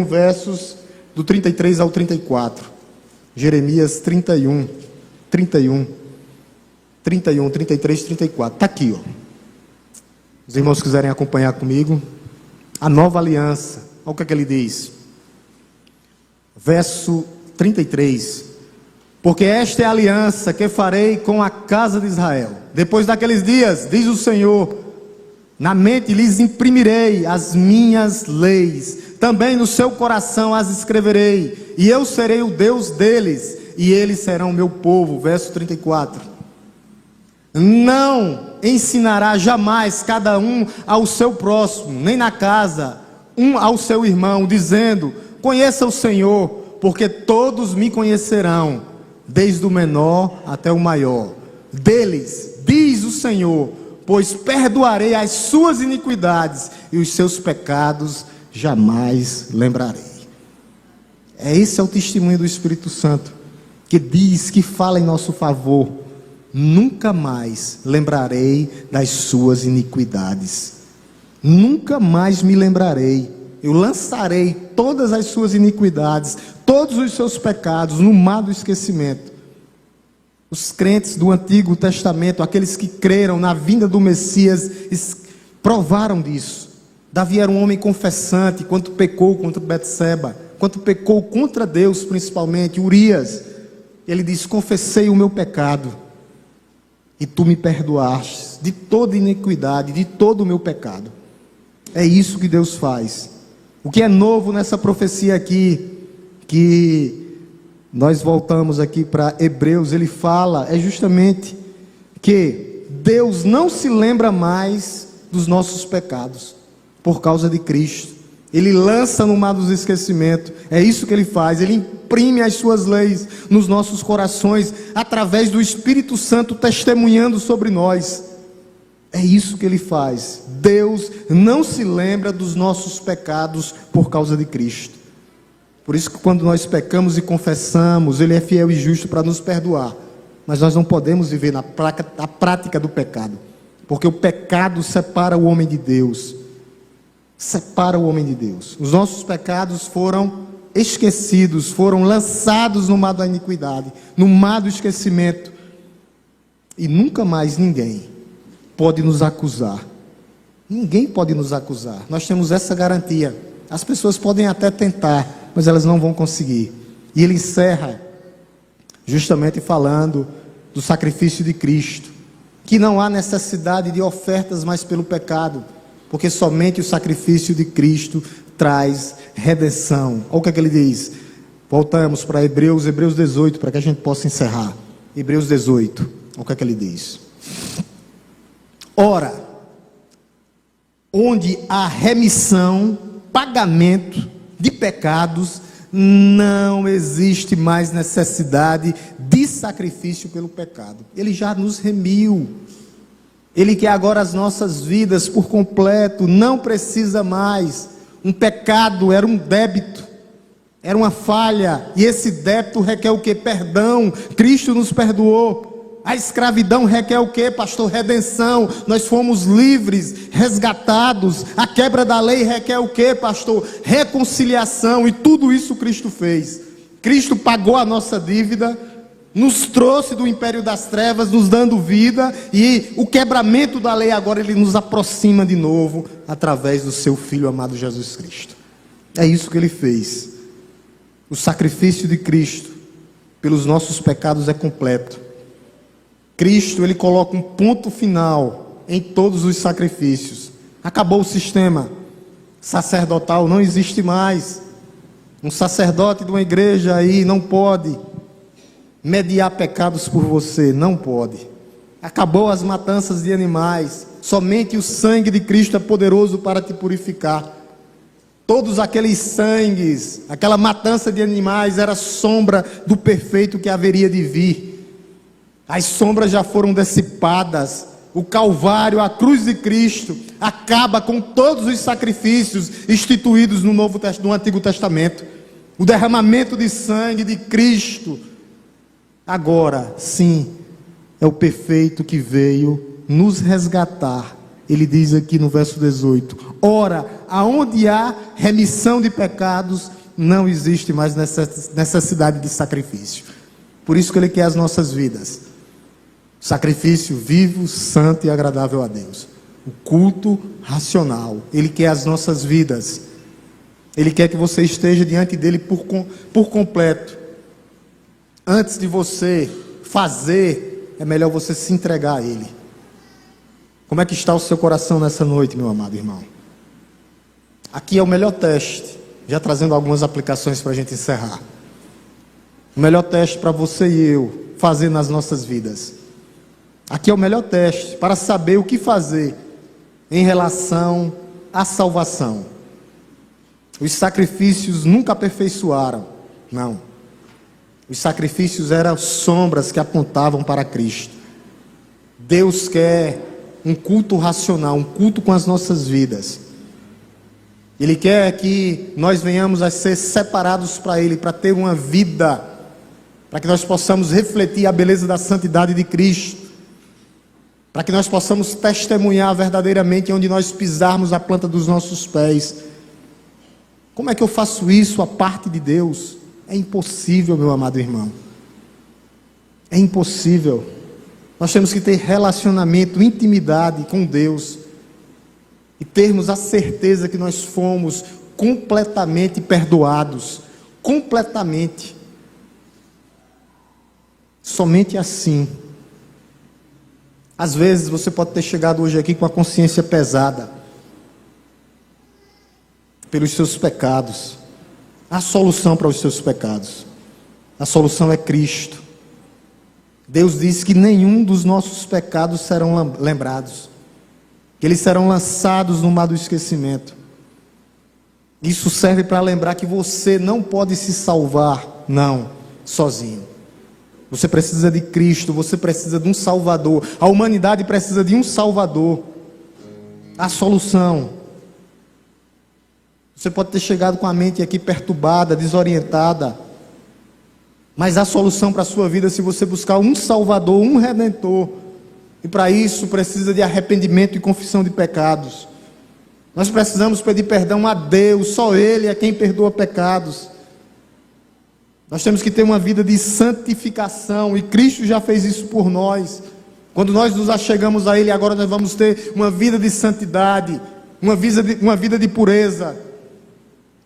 versos do 33 ao 34. Jeremias 31, 33, 34, está aqui, Os irmãos quiserem acompanhar comigo, a nova aliança, olha o que ele diz, verso 33, porque esta é a aliança que farei com a casa de Israel, depois daqueles dias, diz o Senhor, na mente lhes imprimirei as minhas leis, também no seu coração as escreverei, e eu serei o Deus deles, e eles serão meu povo. Verso 34, não ensinará jamais cada um ao seu próximo, nem na casa, um ao seu irmão, dizendo, conheça o Senhor, porque todos me conhecerão, desde o menor até o maior. Deles, diz o Senhor, pois perdoarei as suas iniquidades, e os seus pecados jamais lembrarei. Esse é o testemunho do Espírito Santo, que diz, que fala em nosso favor. Nunca mais lembrarei das suas iniquidades. Nunca mais me lembrarei. eu lançarei todas as suas iniquidades, todos os seus pecados no mar do esquecimento. Os crentes do Antigo Testamento, aqueles que creram na vinda do Messias, provaram disso. Davi era um homem confessante, quanto pecou contra Betseba, quanto pecou contra Deus principalmente. Urias, ele diz: confessei o meu pecado, e tu me perdoaste de toda iniquidade, de todo o meu pecado. É isso que Deus faz. O que é novo nessa profecia aqui, que nós voltamos aqui para Hebreus, ele fala, é justamente que Deus não se lembra mais dos nossos pecados, por causa de Cristo. Ele lança no mar dos esquecimentos. É isso que ele faz. Ele imprime as suas leis nos nossos corações, através do Espírito Santo testemunhando sobre nós. É isso que ele faz. Deus não se lembra dos nossos pecados por causa de Cristo. Por isso que quando nós pecamos e confessamos, ele é fiel e justo para nos perdoar. Mas nós não podemos viver na prática do pecado, porque o pecado separa o homem de Deus. Separa o homem de Deus. Os nossos pecados foram esquecidos, foram lançados no mar da iniquidade, no mar do esquecimento, e nunca mais ninguém pode nos acusar. Ninguém pode nos acusar. Nós temos essa garantia. As pessoas podem até tentar, mas elas não vão conseguir. E ele encerra justamente falando do sacrifício de Cristo, que não há necessidade de ofertas mais pelo pecado, porque somente o sacrifício de Cristo traz redenção. Olha o que é que ele diz. Voltamos para Hebreus 18, para que a gente possa encerrar. Hebreus 18, olha o que é que ele diz. Ora, onde há remissão, pagamento de pecados, não existe mais necessidade de sacrifício pelo pecado. Ele já nos remiu. Ele quer agora as nossas vidas por completo, não precisa mais. Um pecado era um débito, era uma falha, e esse débito requer o que? Perdão. Cristo nos perdoou. A escravidão requer o que, pastor? Redenção. Nós fomos livres, resgatados. A quebra da lei requer o que, pastor? Reconciliação. E tudo isso Cristo fez. Cristo pagou a nossa dívida, nos trouxe do império das trevas, nos dando vida, e o quebramento da lei agora ele nos aproxima de novo, através do seu Filho amado Jesus Cristo. É isso que ele fez. O sacrifício de Cristo pelos nossos pecados é completo. Cristo, ele coloca um ponto final em todos os sacrifícios. Acabou o sistema sacerdotal, não existe mais. Um sacerdote de uma igreja aí não pode mediar pecados por você, não pode. Acabou as matanças de animais, somente o sangue de Cristo é poderoso para te purificar. Todos aqueles sangues, aquela matança de animais era sombra do perfeito que haveria de vir. As sombras já foram dissipadas. O Calvário, a cruz de Cristo, acaba com todos os sacrifícios instituídos no Antigo Testamento. O derramamento de sangue de Cristo agora, sim, é o perfeito que veio nos resgatar. Ele diz aqui no verso 18: ora, aonde há remissão de pecados, não existe mais necessidade de sacrifício. Por isso que ele quer as nossas vidas. Sacrifício vivo, santo e agradável a Deus. O culto racional. Ele quer as nossas vidas. Ele quer que você esteja diante dele por completo. Antes de você fazer, é melhor você se entregar a ele. Como é que está o seu coração nessa noite, meu amado irmão? Aqui é o melhor teste, já trazendo algumas aplicações para a gente encerrar. O melhor teste para você e eu fazer nas nossas vidas. Aqui é o melhor teste para saber o que fazer em relação à salvação. Os sacrifícios nunca aperfeiçoaram, não. Os sacrifícios eram sombras que apontavam para Cristo. Deus quer um culto racional, um culto com as nossas vidas. Ele quer que nós venhamos a ser separados para Ele, para ter uma vida, para que nós possamos refletir a beleza da santidade de Cristo, para que nós possamos testemunhar verdadeiramente onde nós pisarmos a planta dos nossos pés. Como é que eu faço isso a parte de Deus? É impossível, meu amado irmão. É impossível. Nós temos que ter relacionamento, intimidade com Deus e termos a certeza que nós fomos completamente perdoados. Completamente. Somente assim. Às vezes você pode ter chegado hoje aqui com a consciência pesada pelos seus pecados. Há solução para os seus pecados. A solução é Cristo. Deus diz que nenhum dos nossos pecados serão lembrados, que eles serão lançados no mar do esquecimento. Isso serve para lembrar que você não pode se salvar, não, sozinho. Você precisa de Cristo, você precisa de um Salvador. A humanidade precisa de um Salvador. A solução. Você pode ter chegado com a mente aqui perturbada, desorientada, mas há solução para a sua vida se você buscar um Salvador, um Redentor. E para isso precisa de arrependimento e confissão de pecados. Nós precisamos pedir perdão a Deus, só Ele é quem perdoa pecados. Nós temos que ter uma vida de santificação, e Cristo já fez isso por nós. Quando nós nos achegamos a Ele, agora nós vamos ter uma vida de santidade, uma vida de pureza.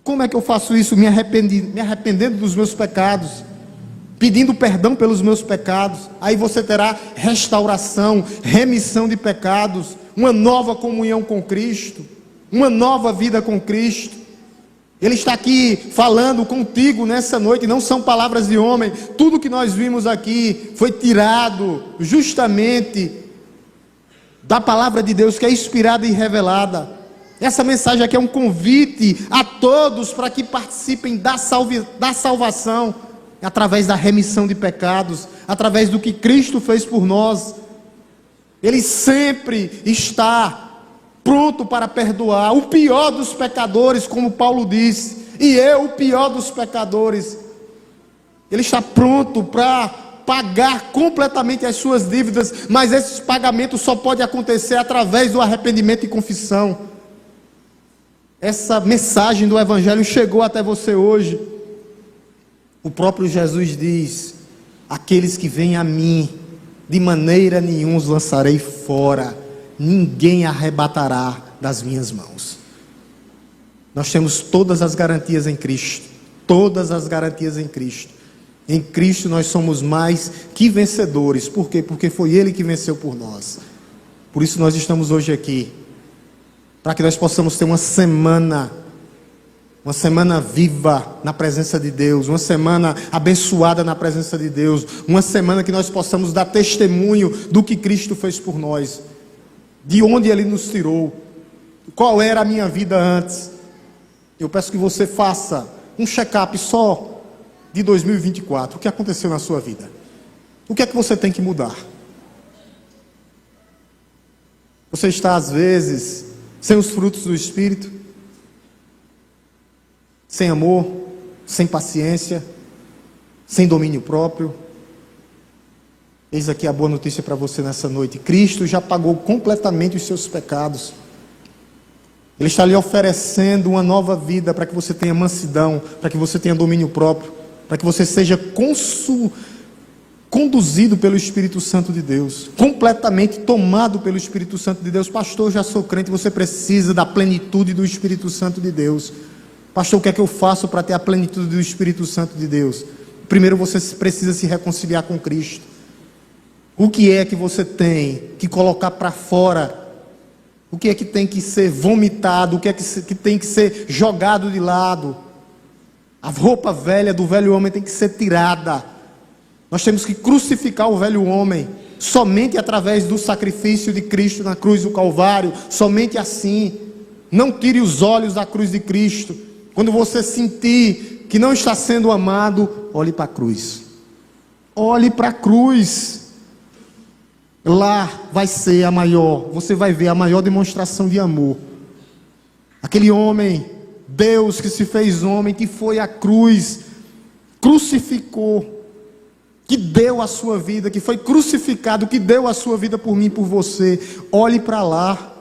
Como é que eu faço isso? Me arrependendo dos meus pecados, pedindo perdão pelos meus pecados. Aí você terá restauração, remissão de pecados, uma nova comunhão com Cristo, uma nova vida com Cristo. Ele está aqui falando contigo nessa noite, não são palavras de homem. Tudo que nós vimos aqui foi tirado justamente da palavra de Deus, que é inspirada e revelada. Essa mensagem aqui é um convite a todos para que participem da salvação, através da remissão de pecados, através do que Cristo fez por nós. Ele sempre está pronto para perdoar o pior dos pecadores, como Paulo disse, e eu o pior dos pecadores. Ele está pronto para pagar completamente as suas dívidas, mas esse pagamento só pode acontecer através do arrependimento e confissão. Essa mensagem do Evangelho chegou até você hoje. O próprio Jesus diz: aqueles que vêm a mim, de maneira nenhuma os lançarei fora, ninguém arrebatará das minhas mãos. Nós temos todas as garantias em Cristo, todas as garantias em Cristo. Em Cristo nós somos mais que vencedores. Por quê? Porque foi Ele que venceu por nós. Por isso nós estamos hoje aqui, para que nós possamos ter uma semana viva na presença de Deus, uma semana abençoada na presença de Deus, uma semana que nós possamos dar testemunho do que Cristo fez por nós, de onde Ele nos tirou, qual era a minha vida antes. Eu peço que você faça um check-up só de 2024, o que aconteceu na sua vida, o que é que você tem que mudar. Você está às vezes sem os frutos do Espírito, sem amor, sem paciência, sem domínio próprio. Eis aqui a boa notícia para você nessa noite: Cristo já pagou completamente os seus pecados. Ele está lhe oferecendo uma nova vida, para que você tenha mansidão, para que você tenha domínio próprio, para que você seja conduzido pelo Espírito Santo de Deus, completamente tomado pelo Espírito Santo de Deus. Pastor, eu já sou crente. Você precisa da plenitude do Espírito Santo de Deus. Pastor, o que é que eu faço para ter a plenitude do Espírito Santo de Deus? Primeiro você precisa se reconciliar com Cristo. O que é que você tem que colocar para fora? O que é que tem que ser vomitado? O que é que tem que ser jogado de lado? A roupa velha do velho homem tem que ser tirada. Nós temos que crucificar o velho homem, somente através do sacrifício de Cristo na cruz do Calvário, somente assim. Não tire os olhos da cruz de Cristo. Quando você sentir que não está sendo amado, olhe para a cruz. Olhe para a cruz. Lá vai ser você vai ver a maior demonstração de amor. Aquele homem, Deus que se fez homem, que foi à cruz, crucificou, que deu a sua vida, que foi crucificado, que deu a sua vida por mim e por você. Olhe para lá.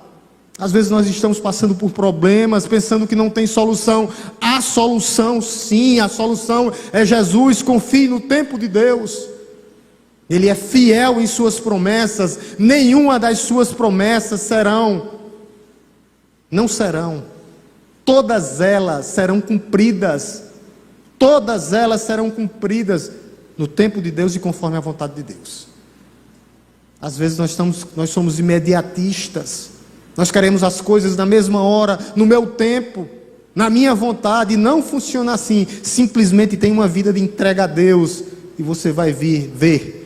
Às vezes nós estamos passando por problemas, pensando que não tem solução. Há solução sim, a solução é Jesus. Confie no tempo de Deus. Ele é fiel em suas promessas. Nenhuma das suas promessas não serão. Todas elas serão cumpridas. Todas elas serão cumpridas no tempo de Deus e conforme a vontade de Deus. Às vezes nós somos imediatistas. Nós queremos as coisas na mesma hora, no meu tempo, na minha vontade. Não funciona assim. Simplesmente tem uma vida de entrega a Deus e você vai ver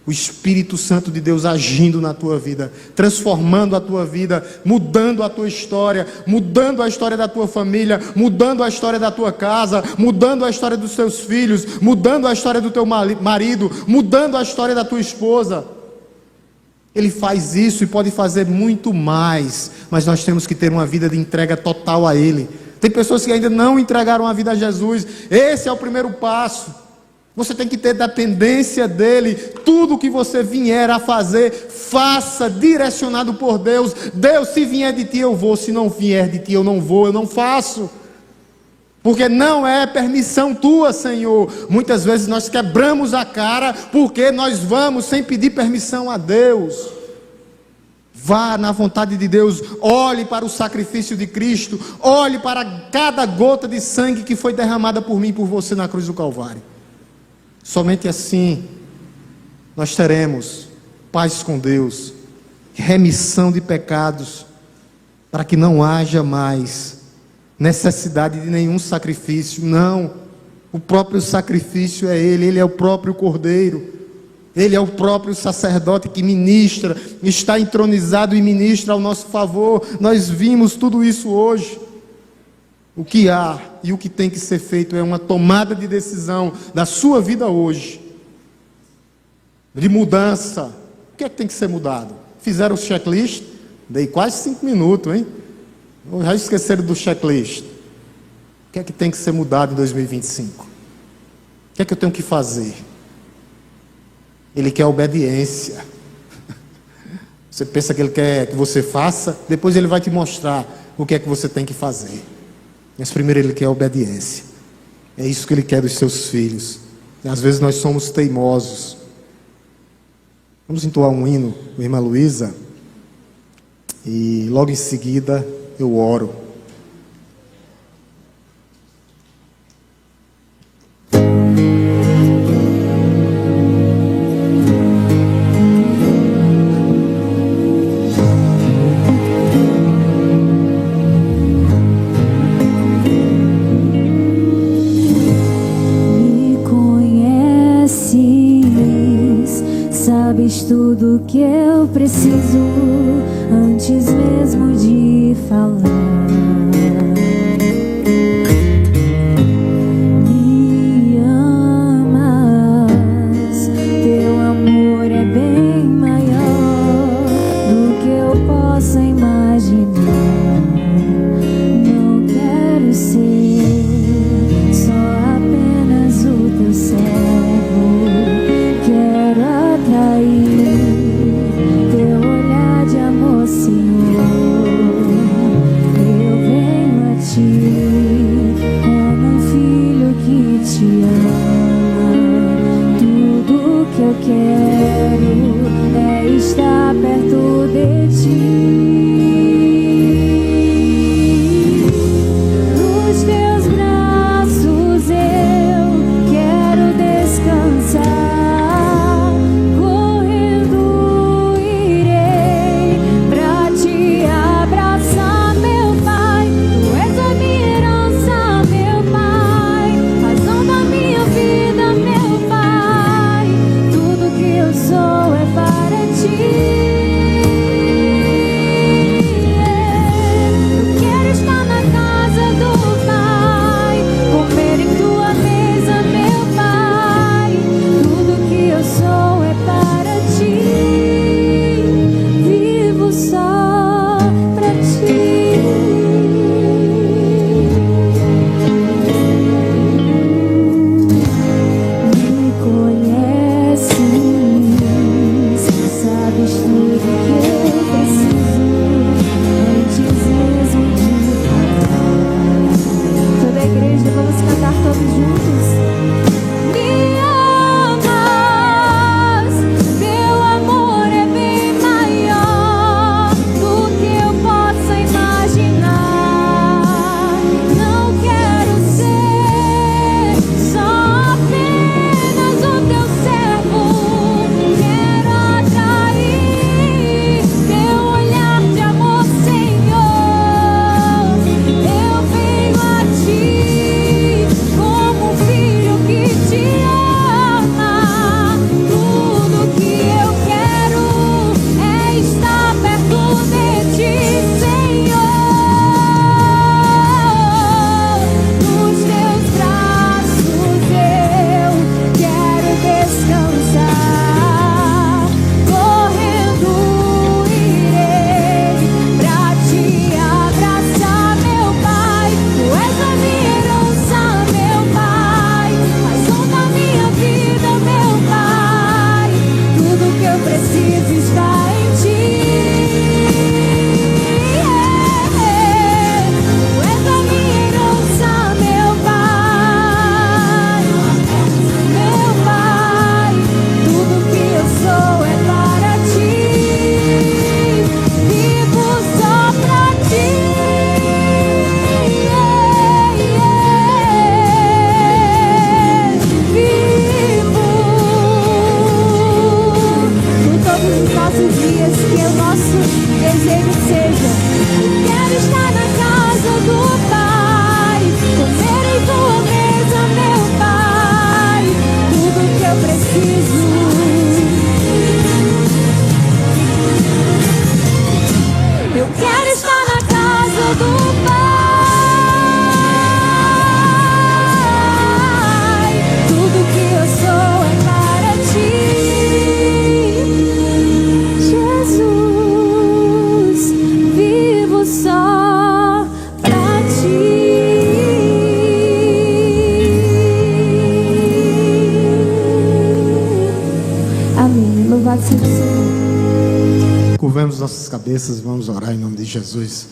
o Espírito Santo de Deus agindo na tua vida, transformando a tua vida, mudando a tua história, mudando a história da tua família, mudando a história da tua casa, mudando a história dos teus filhos, mudando a história do teu marido, mudando a história da tua esposa. Ele faz isso e pode fazer muito mais, mas nós temos que ter uma vida de entrega total a Ele. Tem pessoas que ainda não entregaram a vida a Jesus. Esse é o primeiro passo. Você tem que ter dependência dEle. Tudo que você vier a fazer, faça direcionado por Deus. Deus, se vier de Ti eu vou, se não vier de Ti eu não vou, eu não faço. Porque não é permissão Tua, Senhor. Muitas vezes nós quebramos a cara porque nós vamos sem pedir permissão a Deus. Vá na vontade de Deus, olhe para o sacrifício de Cristo, olhe para cada gota de sangue que foi derramada por mim e por você na cruz do Calvário. Somente assim nós teremos paz com Deus, remissão de pecados, para que não haja mais necessidade de nenhum sacrifício. Não, o próprio sacrifício é Ele é o próprio Cordeiro, Ele é o próprio sacerdote que ministra, está entronizado e ministra ao nosso favor. Nós vimos tudo isso hoje. O que há e o que tem que ser feito é uma tomada de decisão da sua vida hoje, de mudança. O que é que tem que ser mudado? Fizeram o checklist? Dei quase 5 minutos, hein? Já esqueceram do checklist. O que é que tem que ser mudado em 2025? O que é que eu tenho que fazer? Ele quer obediência. Você pensa que Ele quer que você faça, depois Ele vai te mostrar o que é que você tem que fazer. Mas primeiro Ele quer obediência. É isso que Ele quer dos seus filhos. E às vezes nós somos teimosos. Vamos entoar um hino, irmã Luísa, e logo em seguida eu oro. Sabes tudo que eu preciso antes mesmo de falar. Me amas, teu amor é bem maior do que eu possa imaginar. Não quero ser só apenas o teu servo. Quero atrair teu olhar de amor, Senhor. Eu curvemos nossas cabeças e vamos orar em nome de Jesus.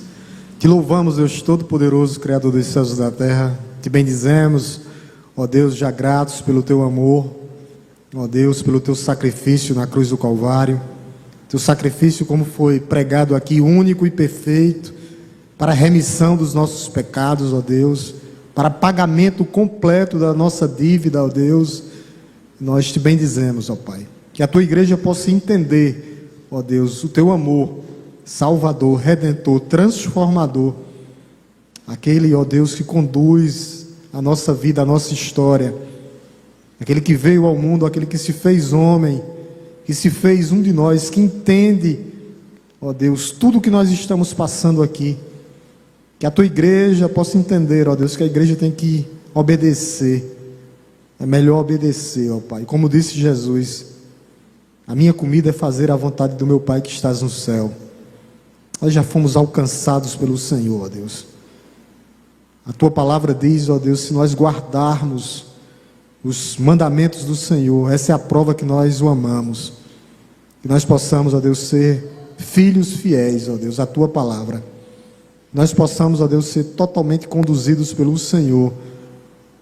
Te louvamos, Deus Todo-Poderoso, Criador dos céus e da terra. Te bendizemos, ó Deus, já gratos pelo Teu amor, ó Deus, pelo Teu sacrifício na cruz do Calvário. Teu sacrifício, como foi pregado aqui, único e perfeito, para a remissão dos nossos pecados, ó Deus, para pagamento completo da nossa dívida, ó Deus. Nós te bendizemos, ó Pai. Que a Tua igreja possa entender, ó Deus, o Teu amor salvador, redentor, transformador. Aquele, ó Deus, que conduz a nossa vida, a nossa história. Aquele que veio ao mundo, aquele que se fez homem, que se fez um de nós, que entende, ó Deus, tudo que nós estamos passando aqui. Que a Tua igreja possa entender, ó Deus, que a igreja tem que obedecer. É melhor obedecer, ó Pai. Como disse Jesus, a minha comida é fazer a vontade do meu Pai que estás no céu. Nós já fomos alcançados pelo Senhor, ó Deus. A Tua palavra diz, ó Deus, se nós guardarmos os mandamentos do Senhor, essa é a prova que nós o amamos. Que nós possamos, ó Deus, ser filhos fiéis, ó Deus, à Tua palavra. Nós possamos, ó Deus, ser totalmente conduzidos pelo Senhor.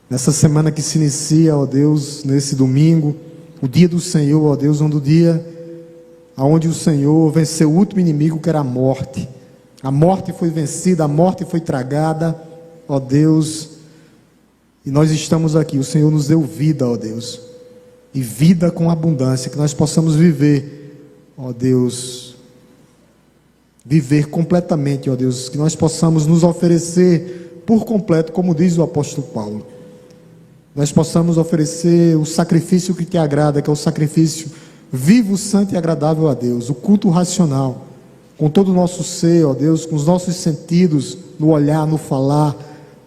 Nessa semana que se inicia, ó Deus, nesse domingo, o dia do Senhor, ó Deus, onde o dia onde o Senhor venceu o último inimigo, que era a morte. A morte foi vencida, a morte foi tragada, ó Deus, e nós estamos aqui. O Senhor nos deu vida, ó Deus, e vida com abundância, que nós possamos viver, ó Deus, viver completamente, ó Deus, que nós possamos nos oferecer por completo, como diz o apóstolo Paulo. Nós possamos oferecer o sacrifício que Te agrada, que é o sacrifício vivo, santo e agradável a Deus, o culto racional, com todo o nosso ser, ó Deus, com os nossos sentidos, no olhar, no falar,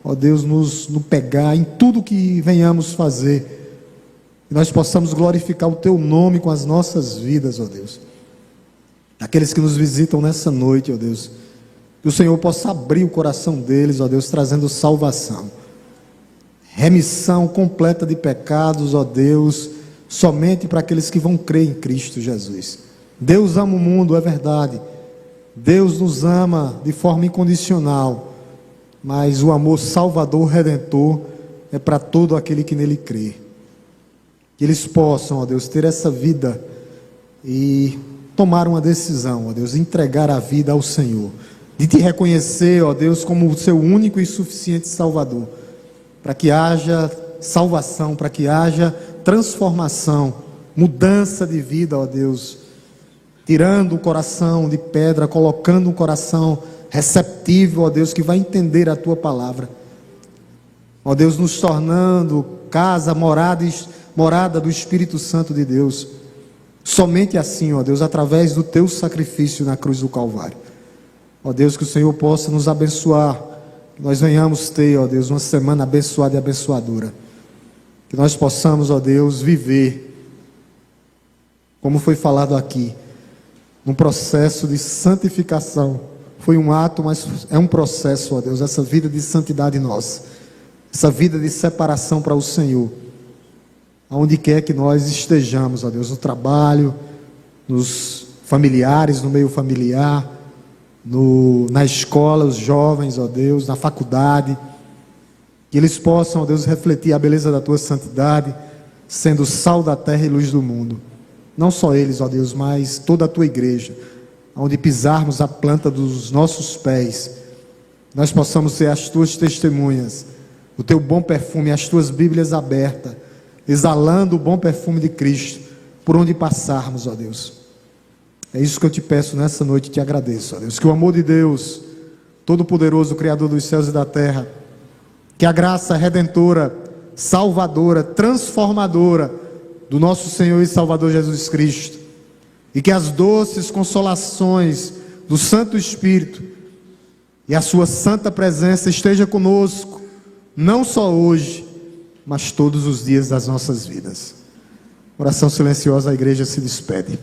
ó Deus, no pegar, em tudo que venhamos fazer, que nós possamos glorificar o Teu nome com as nossas vidas, ó Deus. Aqueles que nos visitam nessa noite, ó Deus, que o Senhor possa abrir o coração deles, ó Deus, trazendo salvação, remissão completa de pecados, ó Deus, somente para aqueles que vão crer em Cristo Jesus. Deus ama o mundo, é verdade. Deus nos ama de forma incondicional, mas o amor salvador, redentor, é para todo aquele que nele crê. Que eles possam, ó Deus, ter essa vida e tomar uma decisão, ó Deus, entregar a vida ao Senhor, de Te reconhecer, ó Deus, como o Seu único e suficiente Salvador, para que haja salvação, para que haja transformação, mudança de vida, ó Deus, tirando o coração de pedra, colocando um coração receptivo, ó Deus, que vai entender a Tua palavra, ó Deus, nos tornando casa, morada do Espírito Santo de Deus, somente assim, ó Deus, através do Teu sacrifício na cruz do Calvário. Ó Deus, que o Senhor possa nos abençoar, que nós venhamos ter, ó Deus, uma semana abençoada e abençoadora. Que nós possamos, ó Deus, viver, como foi falado aqui, num processo de santificação. Foi um ato, mas é um processo, ó Deus, essa vida de santidade nossa, essa vida de separação para o Senhor, aonde quer que nós estejamos, ó Deus, no trabalho, nos familiares, no meio familiar, na escola, os jovens, ó Deus, na faculdade, que eles possam, ó Deus, refletir a beleza da Tua santidade, sendo sal da terra e luz do mundo. Não só eles, ó Deus, mas toda a Tua igreja, onde pisarmos a planta dos nossos pés, nós possamos ser as Tuas testemunhas, o Teu bom perfume, as Tuas Bíblias abertas, exalando o bom perfume de Cristo, por onde passarmos, ó Deus. É isso que eu Te peço nessa noite e Te agradeço, ó Deus, que o amor de Deus, Todo-Poderoso, Criador dos céus e da terra, que a graça redentora, salvadora, transformadora do nosso Senhor e Salvador Jesus Cristo, e que as doces consolações do Santo Espírito e a Sua santa presença esteja conosco, não só hoje, mas todos os dias das nossas vidas. Oração silenciosa, a igreja se despede.